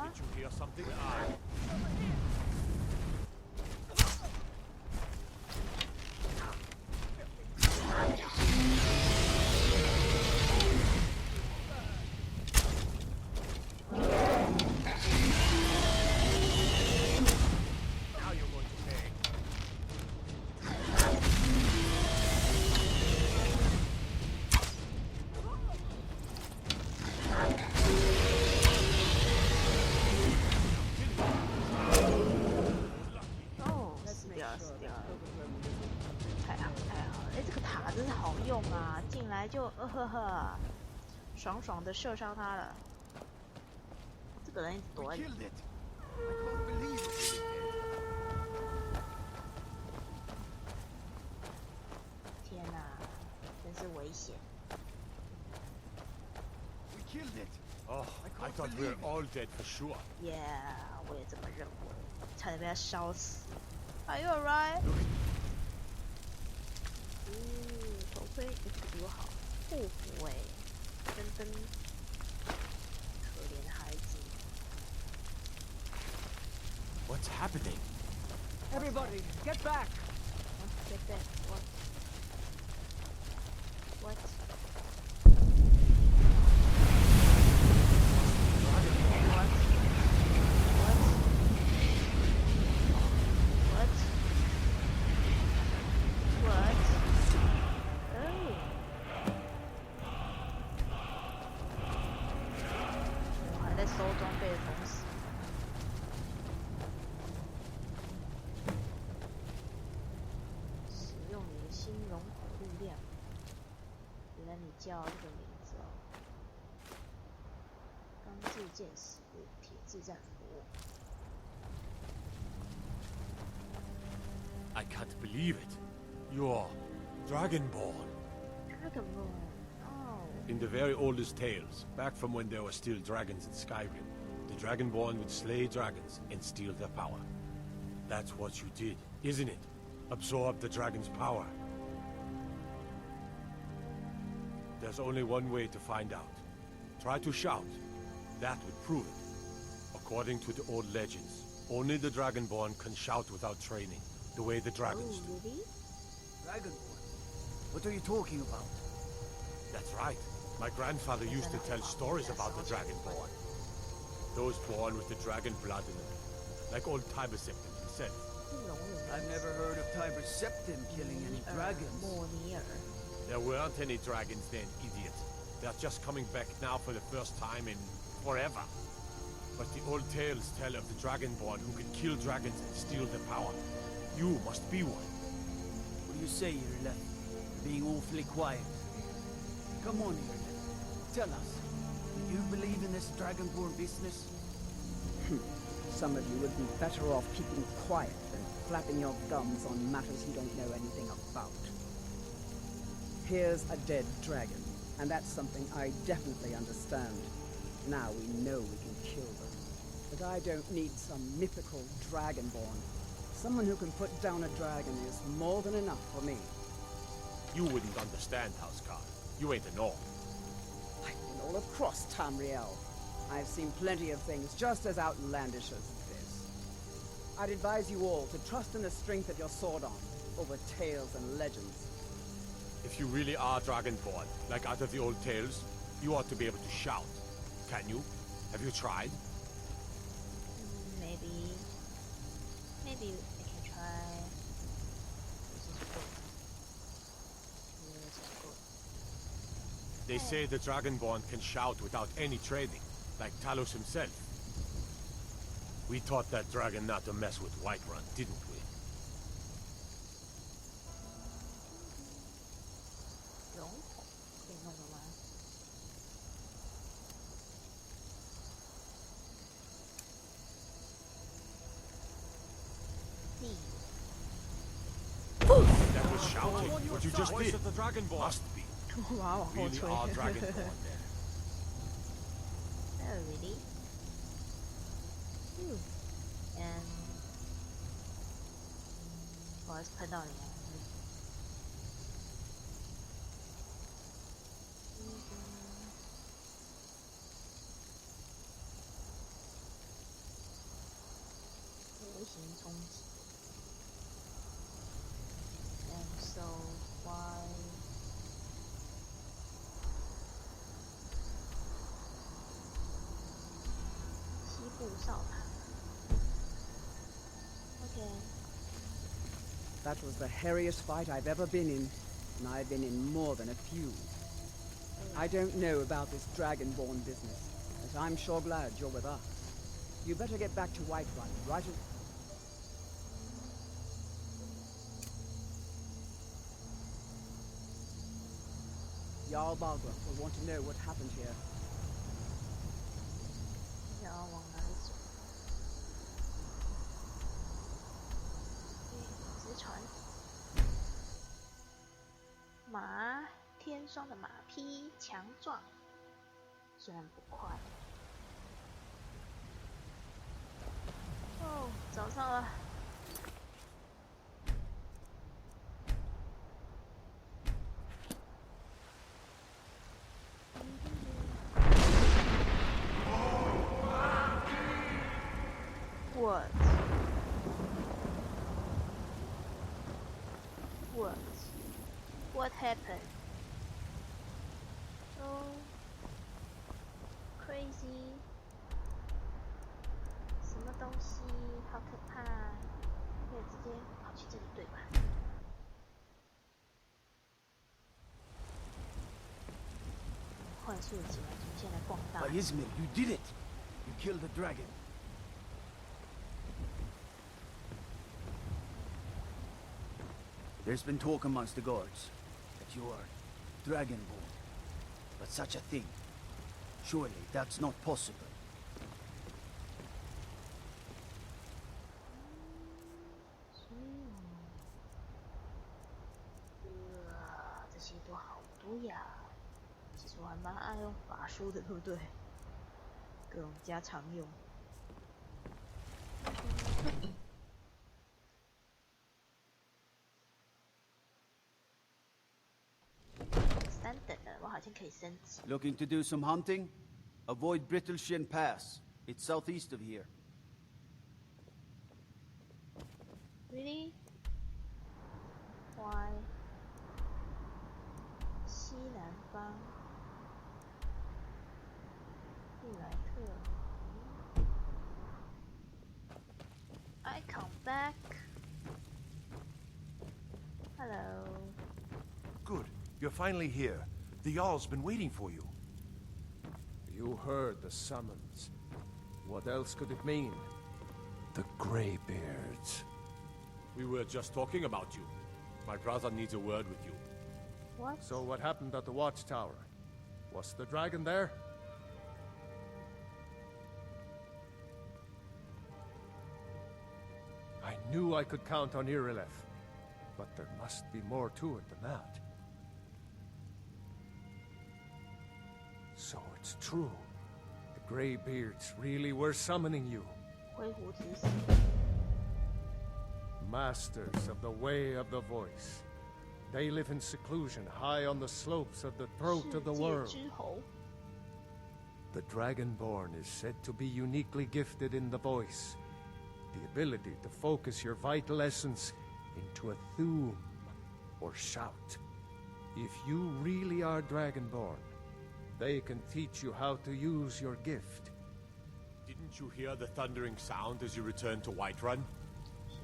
Did you hear something? Now you're going to pay. 进来就爽爽的射伤他了。这个人一直躲在里面。天哪，真是危险！ Oh, I thought we were all dead for sure. Yeah， 我也这么认为，差点被他烧死。Are you alright？ 头盔这个比我好，护符哎，真可怜的孩子。 What's happening? Everybody, get back! Get back! What? What? I can't believe it. You're Dragonborn. Dragonborn. Oh. In the very oldest tales, back from when there were still dragons in Skyrim, the Dragonborn would slay dragons and steal their power. That's what you did, isn't it? Absorb the dragon's power. There's only one way to find out. Try to shout. That would prove it. According to the old legends, only the Dragonborn can shout without training, the way the dragons do. Really? Dragonborn? What are you talking about? That's right. My grandfather used to tell stories about the Dragonborn. Those born with the dragon blood in them, like old Tiber Septim himself. I've never heard of Tiber Septim killing any dragons. There weren't any dragons then, idiot. They're just coming back now for the first time in forever. But the old tales tell of the Dragonborn who can kill dragons and steal their power. You must be one. What do you say, Irle? Being awfully quiet. Come on, Irle. Tell us. Do you believe in this Dragonborn business? Some of you would be better off keeping quiet than flapping your gums on matters you don't know anything about. Here's a dead dragon, and that's something I definitely understand. Now we know we can kill them. But I don't need some mythical Dragonborn. Someone who can put down a dragon is more than enough for me. You wouldn't understand, Houseguard. You ain't a North. I've been all across Tamriel. I've seen plenty of things just as outlandish as this. I'd advise you all to trust in the strength of your sword arm over tales and legends. If you really are Dragonborn, like out of the old tales, you ought to be able to shout. Can you? Have you tried? Maybe I can try. This is good. They say the Dragonborn can shout without any training, like Talos himself. We taught that dragon not to mess with Whiterun, didn't we? That was shouting. What you just did. The Dragonborn must be. Wow, really are Dragonborn then. Oh, really? And 不好意思，喷到你了。微型冲击。And so why? Okay. That was the hairiest fight I've ever been in, and I've been in more than a few. I don't know about this Dragonborn business, but I'm sure glad you're with us. You better get back to Whiterun, right? Jarl Balgruuf will want to know what happened here. 要往哪里走？直传。马，天霜的马匹强壮，虽然不快。哦，早上了。What? What? What happened? Oh, crazy! 什么东西？好可怕！可以直接跑去这里对吧？幻术级完出现了广大。Ismail, you did it! You killed the dragon. There's been talk amongst the guards that you are Dragonborn. But such a thing, surely that's not possible. Ah, 这些都好多呀。其实我还蛮爱用法术的，对不对？各种家常用。3等了，我好好像可以升级。Looking to do some hunting? Avoid Brittleshin Pass. It's southeast of here. Really? Why? 西南方，布莱特。I come back. Hello. Good. You're finally here. The Jarl's been waiting for you. You heard the summons. What else could it mean? The Greybeards. We were just talking about you. My brother needs a word with you. What? So what happened at the watchtower? Was the dragon there? I knew I could count on Irileth, but there must be more to it than that. So it's true. The Greybeards really were summoning you. 挥胡子是 Masters of the way of the voice. They live in seclusion high on the slopes of the throat of the 世界 world. 之侯。 The Dragonborn is said to be uniquely gifted in the voice. The ability to focus your vital essence into a thum, or shout. If you really are Dragonborn, they can teach you how to use your gift. Didn't you hear the thundering sound as you returned to Whiterun?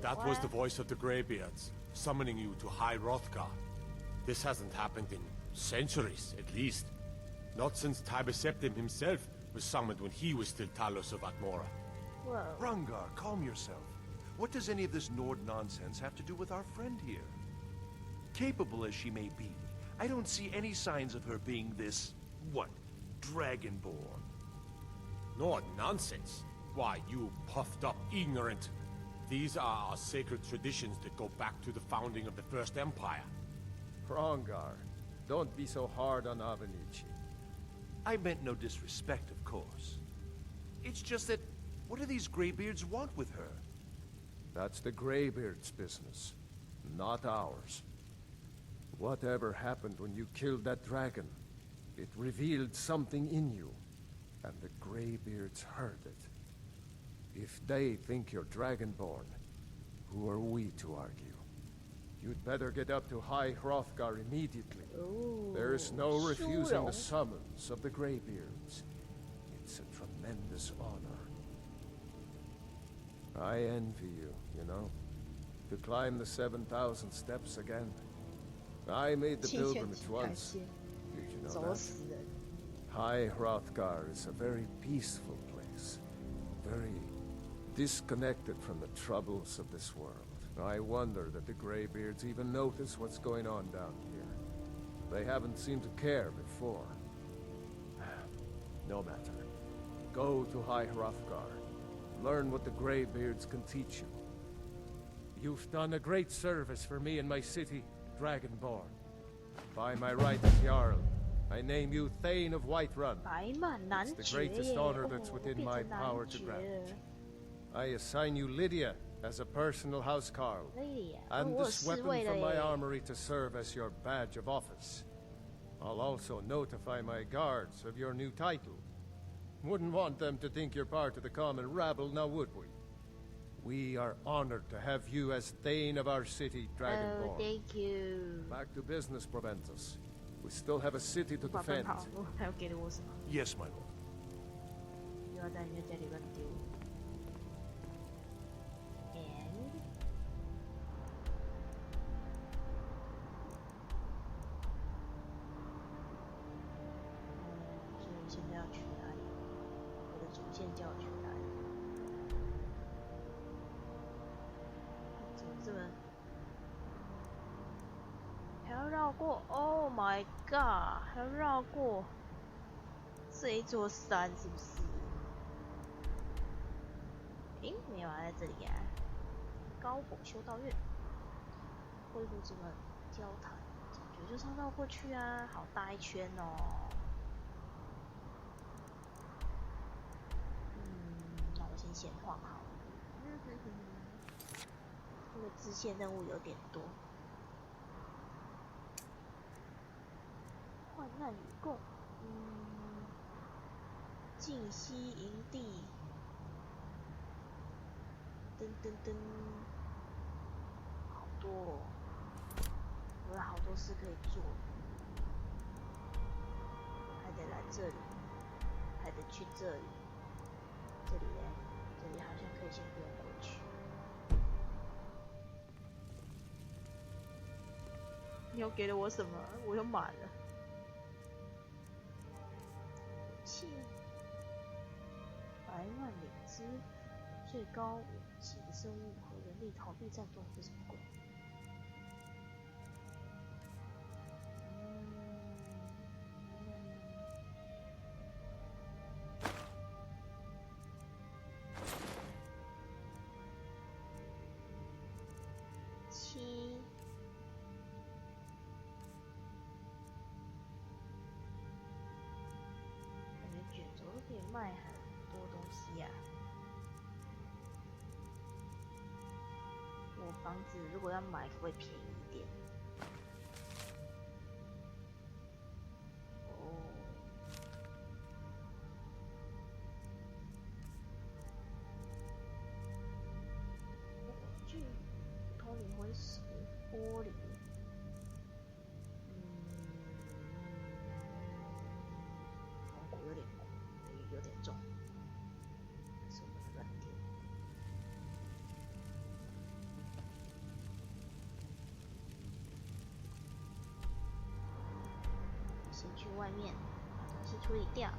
That was the voice of the Greybeards, summoning you to High Hrothgar. This hasn't happened in centuries, at least. Not since Tiber Septim himself was summoned when he was still Talos of Atmora. Whoa. Rungar, calm yourself. What does any of this Nord nonsense have to do with our friend here? Capable as she may be, I don't see any signs of her being this, what, Dragonborn. Nord nonsense? Why, you puffed up ignorant. These are our sacred traditions that go back to the founding of the First Empire. Hrongar, don't be so hard on Avenici. I meant no disrespect, of course. It's just that, what do these Greybeards want with her? That's the Greybeards' business, not ours. Whatever happened when you killed that dragon, it revealed something in you, and the Greybeards heard it. If they think you're Dragonborn, who are we to argue? You'd better get up to High Hrothgar immediately. Ooh, There's no refusing the 殊荣。 summons of the Greybeards. It's a tremendous honor. I envy you, you know? To climb the 7,000 steps again. I made the 谢谢 pilgrimage 感 once. 谢， Did you know 走 that? 死人。 High Hrothgar is a very peaceful place. Very disconnected from the troubles of this world. I wonder that the Greybeards even notice what's going on down here. They haven't seemed to care before. No matter. Go to High Hrothgar. Learn what the Greybeards can teach you. You've done a great service for me and my city, Dragonborn. By my right as Jarl, I name you Thane of Whiterun. 白马男 It's the 爵 greatest 耶， honor 哦 that's 我 within 变 my 成 power 男 to 爵。 grant. I assign you Lydia as a personal housecarl, Lydia， and 我有 this 侍 weapon 卫了 from my 耶。 armory to serve as your badge of office. I'll also notify my guards of your new title. Wouldn't want them to think you're part of the common rabble, now would we? We are honored to have you as Thane of our city, Dragonborn. Oh, thank you. Back to business, Proventus. We still have a city to 把奔 defend. 跑，还要给了我什么？ Yes, my lord. 又要在人家家里乱丢。And 所以现在要去哪里？我的主线叫我去哪里？怎么这么还要绕过 ？Oh my god！还要绕过这一座山，是不是？诶，没有啊，在这里啊。高火修道院，恢复这个交谈，感觉就是要绕过去啊，好大一圈哦。那我先闲晃好了。这个支线任务有点多。患难与共。静息营地。噔噔噔，好多哦，我有好多事可以做，还得来这里，还得去这里。这里嘞，这里好像可以先不用过去。你又给了我什么？我又满了。武器，100万灵芝，最高5级生物和人力逃避战斗，这什么鬼？卷轴都可以卖很多东西呀、我房子如果要买，会便宜一点。哦，具普通灵魂石、玻璃。有点重，是我们的软点。先去外面把东西处理掉，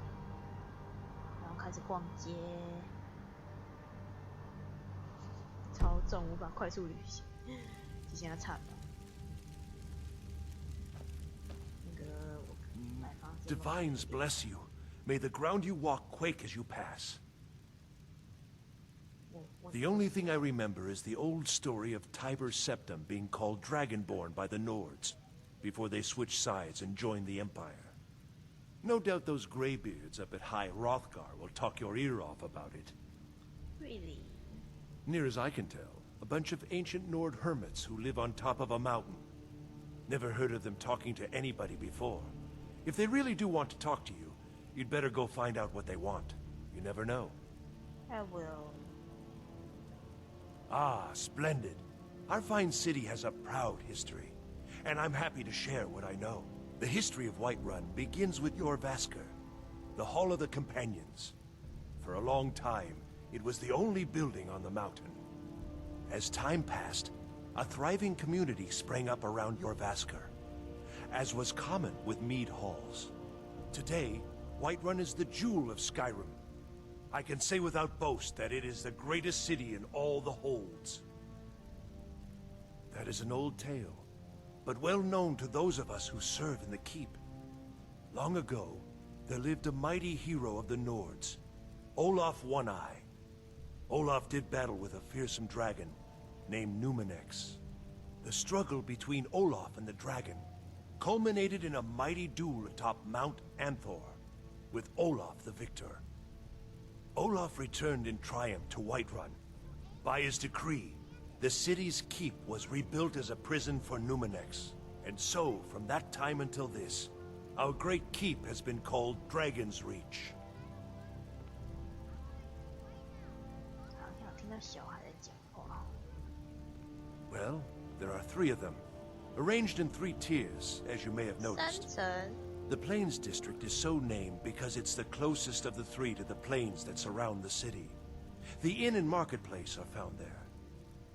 然后开始逛街。超重，无法快速旅行，这现在惨了。那个我买房子。Divines bless you. May the ground you walk quake as you pass. The only thing I remember is the old story of Tiber Septim being called Dragonborn by the Nords, before they switched sides and joined the Empire. No doubt those graybeards up at High Hrothgar will talk your ear off about it. Really? Near as I can tell, a bunch of ancient Nord hermits who live on top of a mountain. Never heard of them talking to anybody before. If they really do want to talk to you, you'd better go find out what they want. You never know. I will. Ah, splendid. Our fine city has a proud history, and I'm happy to share what I know. The history of Whiterun begins with your Vasker, the Hall of the Companions. For a long time, it was the only building on the mountain. As time passed, a thriving community sprang up around your Vasker, as was common with mead halls. Today, Whiterun is the jewel of Skyrim. I can say without boast that it is the greatest city in all the holds. That is an old tale, but well known to those of us who serve in the keep. Long ago, there lived a mighty hero of the Nords, Olaf One-Eye. Olaf did battle with a fearsome dragon named Numenex. The struggle between Olaf and the dragon culminated in a mighty duel atop Mount Anthor, with Olaf the victor. Olaf returned in triumph to Whiterun. By his decree, the city's keep was rebuilt as a prison for Numenex. And so, from that time until this, our great keep has been called Dragon's Reach. Well, there are 3 of them, arranged in 3 tiers, as you may have noticed. The Plains District is so named because it's the closest of the 3 to the plains that surround the city. The inn and marketplace are found there.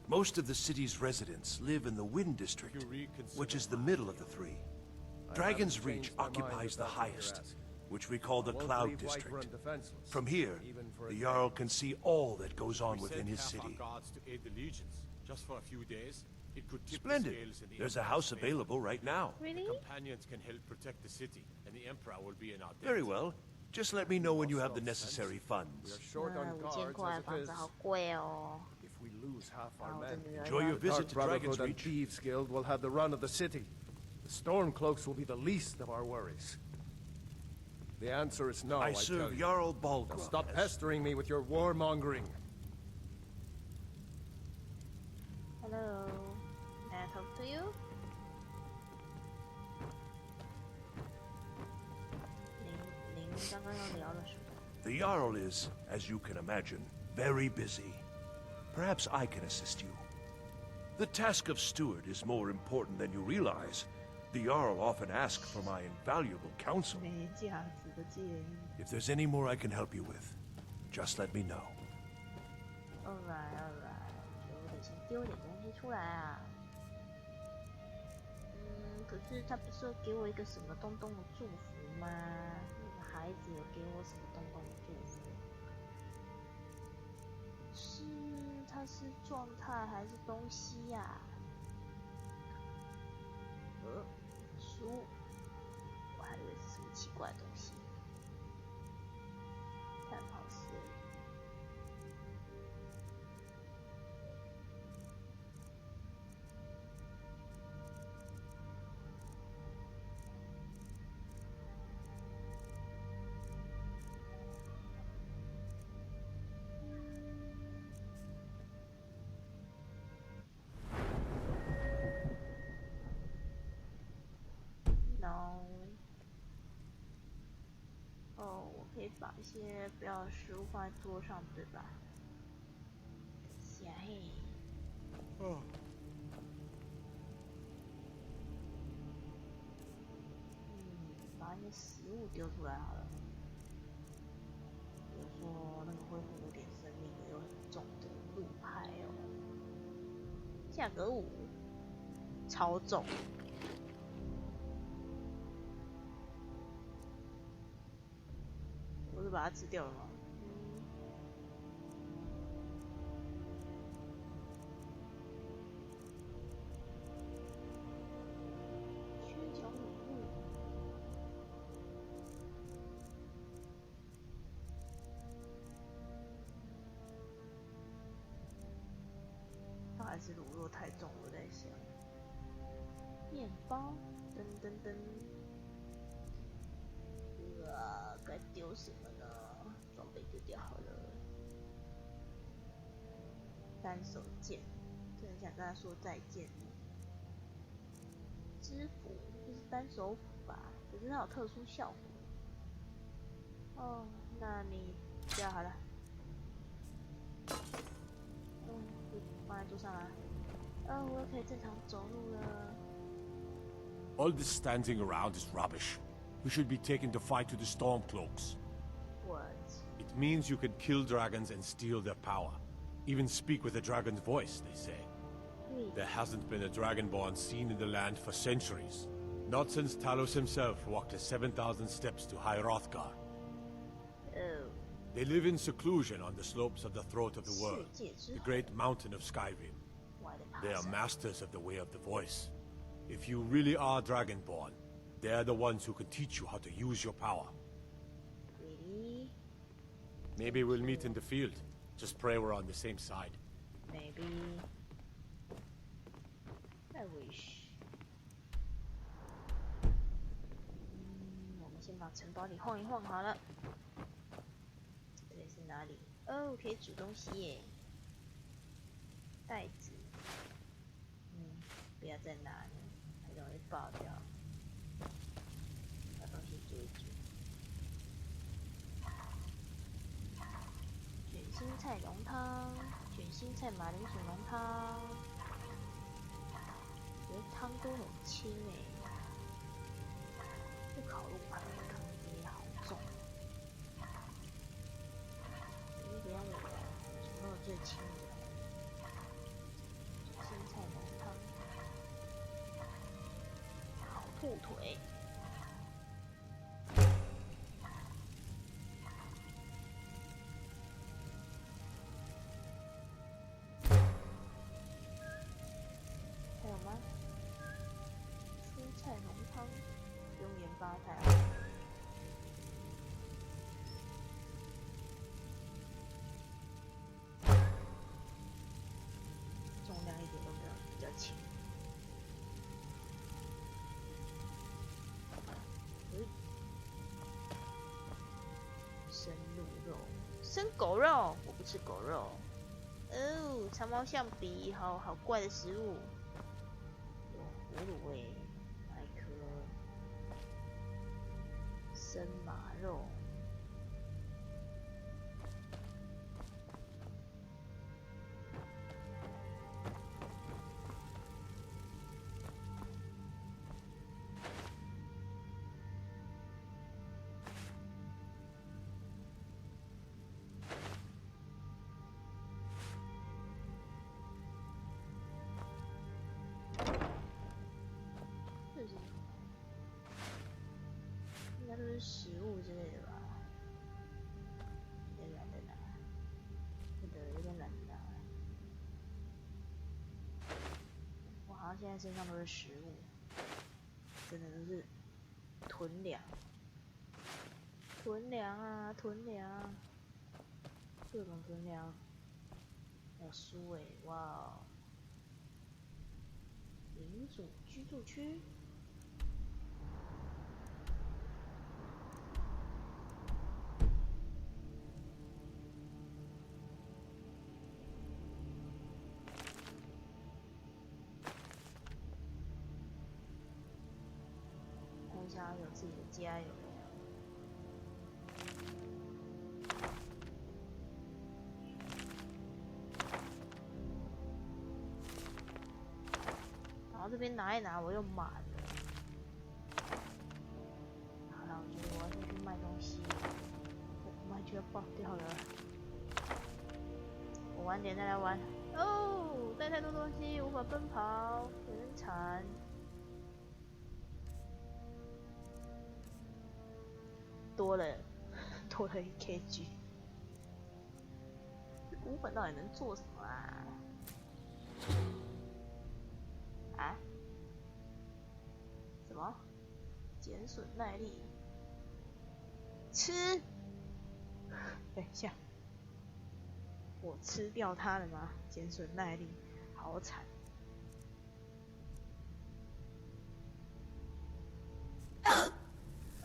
Most of the city's residents live in the Wind District, which is the middle of the 3. Dragon's Reach occupies the highest, which we call the Cloud District. From here, the Jarl can see all that goes on within his city. Just for a few days, it could tip Splendid. the scales in the There's a Empire's house favor. available right now. Really? The companions can help protect the city, and the Emperor will be in our debt. Very well. Just let me know when you have the necessary funds. $5000房子好贵哦。 If we lose half our men, Enjoy your visit to Dragon's and Reach. Thieves Guild will have the run of the city. The Stormcloaks will be the least of our worries. The answer is no, I tell serve you. Jarl Now Balgruuf. stop pestering me with your warmongering. Hello, can I talk to you? 刚刚要聊了什么？ The Jarl is, as you can imagine, very busy. Perhaps I can assist you. The task of steward is more important than you realize. The Jarl often asks for my invaluable counsel. 没价值的建议。 If there's any more I can help you with, just let me know. Alright. 我得先丢点东西出来啊。可是他不是有给我一个什么东东的祝福吗？那个孩子有给我什么东东的祝福？他是状态还是东西呀？书，我还以为是什么奇怪的东西。探讨师。可以把一些不要的食物放在桌上，对吧？下嘿。把一些食物丢出来好了。比如说那个恢复有点生命的又很重的鹿牌哦，价格5，超重。我是把它吃掉了吗？缺角乳鹿，它还是卤肉太重，我在想。面包，噔噔噔。该丢什么呢？装备丢掉好了。单手剑，真的想跟他说再见。知府，这是单手斧吧？可是它有特殊效果。哦，那你掉好了。放在桌上啦。我可以正常走路了。 All this standing around is rubbish. We should be taken to fight with the Stormcloaks. What? It means you can kill dragons and steal their power. Even speak with a dragon's voice, they say. There hasn't been a dragonborn seen in the land for centuries. Not since Talos himself walked the 7,000 steps to High Hrothgar. Oh. They live in seclusion on the slopes of the Throat of the World, the great mountain of Skyrim. They are masters of the Way of the Voice. If you really are dragonborn, they're the ones who can teach you how to use your power. Really? Maybe we'll meet in the field. Just pray we're on the same side. Maybe. I wish. 我们先把城堡里晃一晃好了。这里是哪里？哦，可以煮东西耶。袋子。不要再拿了，很容易爆掉。把东西煮一煮。卷心菜浓汤，卷心菜马铃薯浓汤。觉得汤都很轻哎。这烤肉排的汤也好重。有点我煮肉最轻的。卷心菜浓汤。 兔腿，还有吗？蔬菜浓汤，不用盐巴太好。重量一点都没有，比较轻。 生鹿肉，生狗肉，我不吃狗肉。哦，长毛象鼻，好怪的食物。有葫芦味，还颗生马肉，现在身上都是食物，真的都是囤粮，囤粮啊，囤粮，各种囤粮。还有书诶，哇哦！领主居住区。很想要有自己的家，有没有？然后这边拿一拿，我又满了。好了，我觉得我要先去卖东西，我卖就要爆掉了。我晚点再来玩。哦，带太多东西无法奔跑，有点惨。多了1 kg， 这股本到底能做什么啊？啊？什么？减损耐力？吃？等一下，我吃掉它了吗？减损耐力，好惨。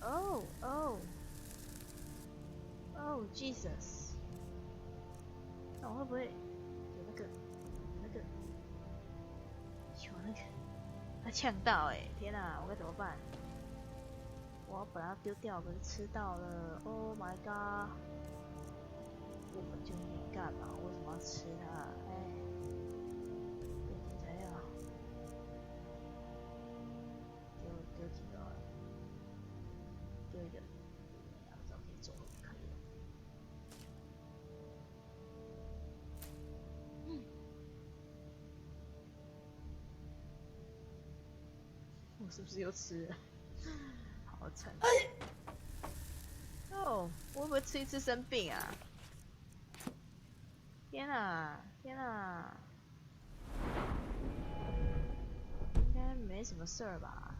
哦哦。Oh Jesus！ 那我会不会有那个他呛到欸？天哪，我该怎么办？我要把它丢掉，可是吃到了。Oh my god！ 我本就没干嘛，为什么要吃它？哎，变成材料，丢几个好了，丢一个。我是不是又吃了？好惨！哦，我会不会吃一次生病啊？天啊，天啊！应该没什么事儿吧？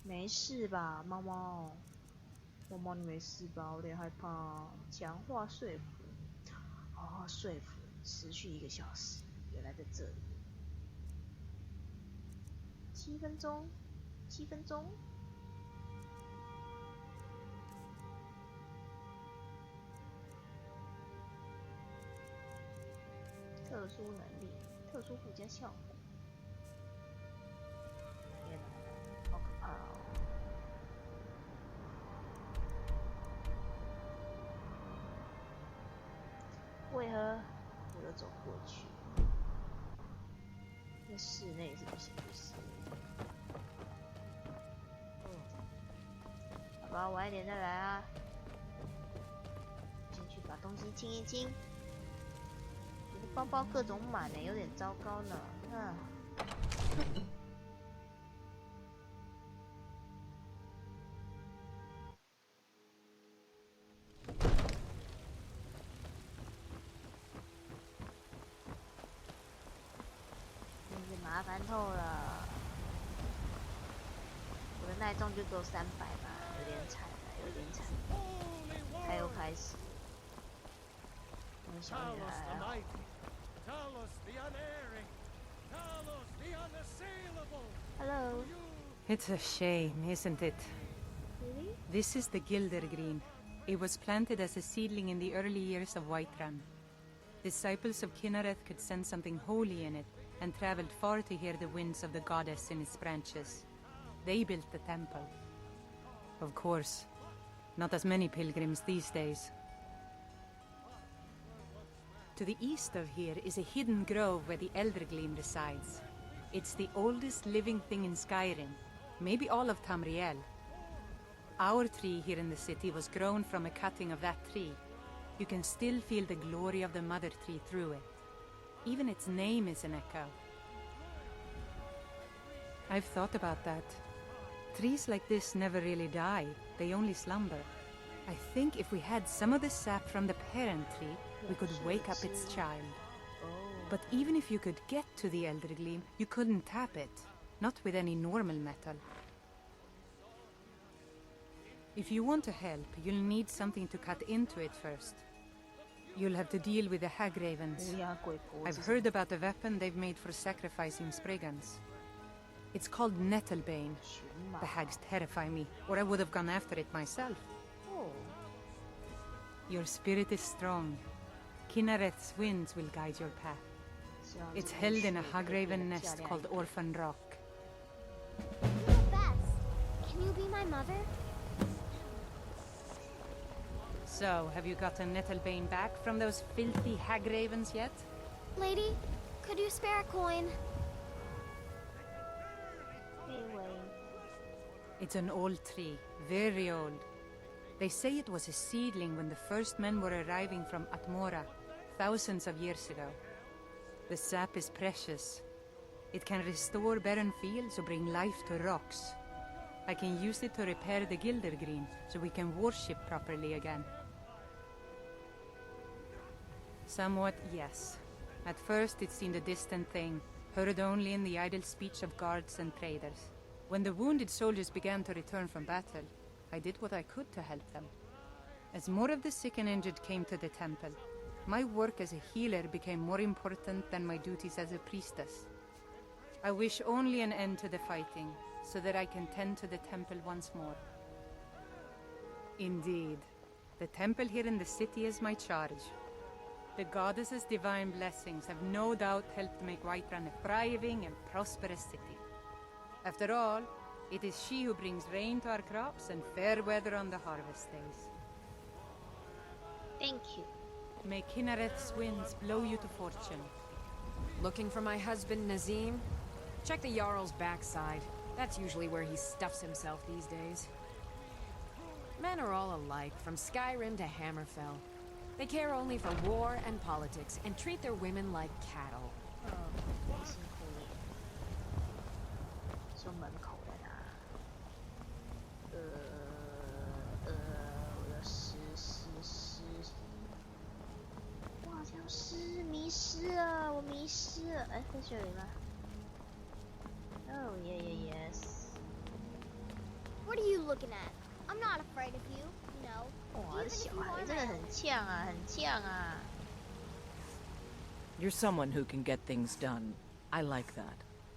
没事吧，猫猫？猫猫，你没事吧？我有点害怕。强化说服，哦，说服持续1个小时，原来在这里。7分钟。7分钟。特殊能力，特殊附加效果。天哪，好可怕哦！为何我要走过去？在室内是不行，不是？好吧，晚一点再来啊。先去把东西清一清。我的包包各种满呢，有点糟糕呢。真是麻烦透了。我的耐重就只有300吧，有点惨了，有点惨。他又开始。我小女孩。Hello. It's a shame, isn't it? Really? This is the Gildergreen. It was planted as a seedling in the early years of Whiterun. Disciples of Kinnareth could sense something holy in it, and traveled far to hear the winds of the goddess in its branches. They built the temple. Of course, not as many pilgrims these days. To the east of here is a hidden grove where the Eldergleam resides. It's the oldest living thing in Skyrim, maybe all of Tamriel. Our tree here in the city was grown from a cutting of that tree. You can still feel the glory of the mother tree through it. Even its name is an echo. I've thought about that. Trees like this never really die, they only slumber. I think if we had some of the sap from the parent tree, we could wake up its child. But even if you could get to the Eldergleam, you couldn't tap it. not with any normal metal. If you want to help, you'll need something to cut into it first. You'll have to deal with the hag ravens. I've heard about the weapon they've made for sacrificing Spriggans. It's called Nettlebane. The hags terrify me, or I would have gone after it myself. Oh. Your spirit is strong. Kinnereth's winds will guide your path. It's held in a hagraven nest called Orphan Rock. You're the best. Can you be my mother? So, have you gotten Nettlebane back from those filthy hag ravens yet? Lady, could you spare a coin? It's an old tree, very old. They say it was a seedling when the first men were arriving from Atmora, thousands of years ago. The sap is precious. It can restore barren fields or bring life to rocks. I can use it to repair the Gildergreen, so we can worship properly again. Somewhat, yes. At first it seemed a distant thing, heard only in the idle speech of guards and traders. When the wounded soldiers began to return from battle, I did what I could to help them. As more of the sick and injured came to the temple, my work as a healer became more important than my duties as a priestess. I wish only an end to the fighting, so that I can tend to the temple once more. Indeed, the temple here in the city is my charge. The goddess's divine blessings have no doubt helped make Whiterun a thriving and prosperous city. After all, it is she who brings rain to our crops and fair weather on the harvest days. Thank you. May Kinnereth's winds blow you to fortune. Looking for my husband, Nazim? Check the Jarl's backside. That's usually where he stuffs himself these days. Men are all alike, from Skyrim to Hammerfell. They care only for war and politics, and treat their women like cattle. 辛苦你。说门口在哪？我的诗。我好像迷失了，我迷失了。哎，在这里吗？ Oh yes. What are you looking at? I'm not afraid of you, you know. 哇，这小孩真的很呛啊，很呛啊。You're someone who can get things done. I like that.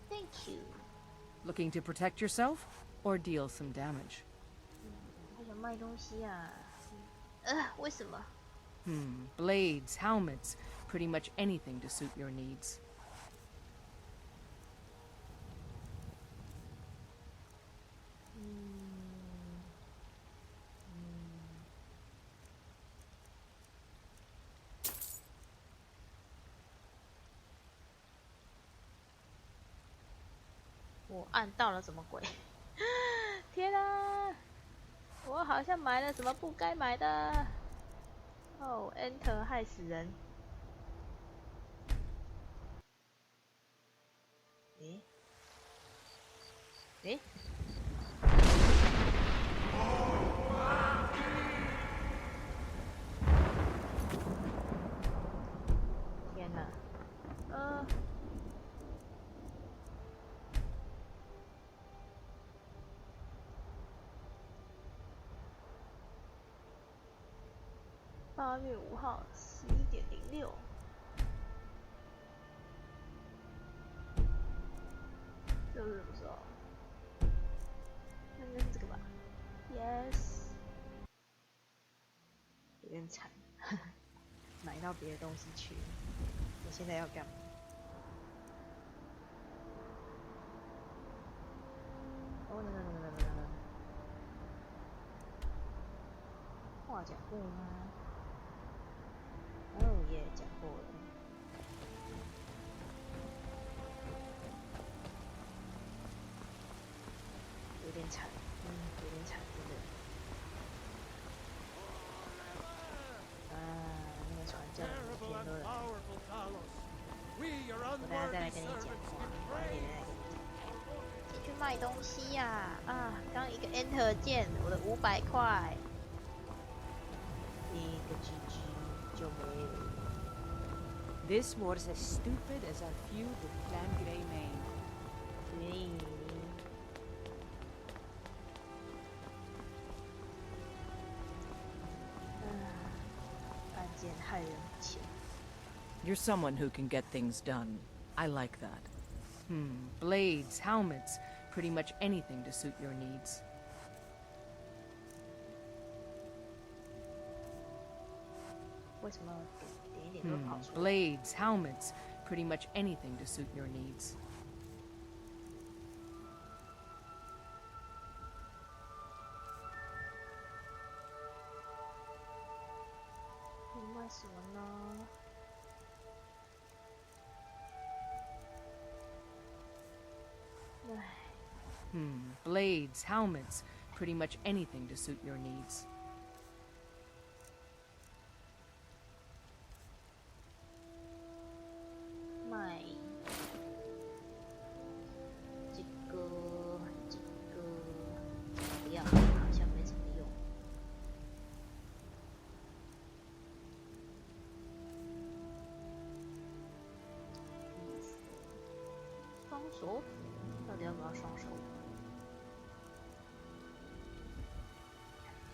Thank you. Looking to protect yourself or deal some damage? 他想卖东西啊。为什么？ Blades, helmets, pretty much anything to suit your needs. 我按到了什么鬼？天啊！我好像买了什么不该买的。哦 ，Enter 害死人。诶？天哪！8月5号11:06。这是什么时候？那应该是这个吧 ？Yes。有点惨，买到别的东西去了。我现在要干嘛？哦，那。话讲过吗？ 哦耶，讲过了。有点惨，有点惨，真的。那个船叫什么天都来。我等下再来跟你讲话，晚一点再来跟你讲。进去卖东西呀！刚一个 Enter 键，我的500块。一个 GG 就没了。 This was as stupid as our feud with Clan Greymane. 害人不浅。You're someone who can get things done. I like that. Blades, helmets, pretty much anything to suit your needs. 为什么点一点都跑出来？ Blades, helmets, pretty much anything to suit your needs. 你卖什么呢？唉。Blades, helmets, pretty much anything to suit your needs. 卖这个不要，好像没什么用。双手斧到底要不要双手斧？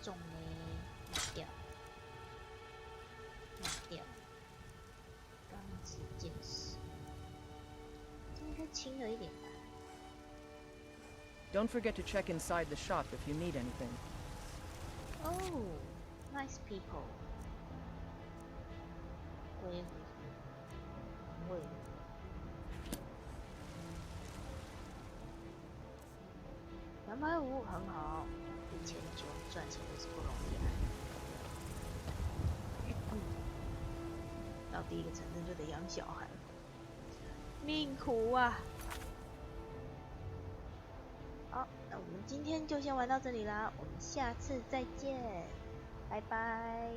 重呢，卖掉，卖掉。钢之剑士，这应该轻了一点吧。 Don't forget to check inside the shop if you need anything. Oh, nice people. 龟会250很好，1000就赚钱也是不容易啊。到第一个城镇就得养小孩，命苦啊！好，那我们今天就先玩到这里啦，我们下次再见，拜拜。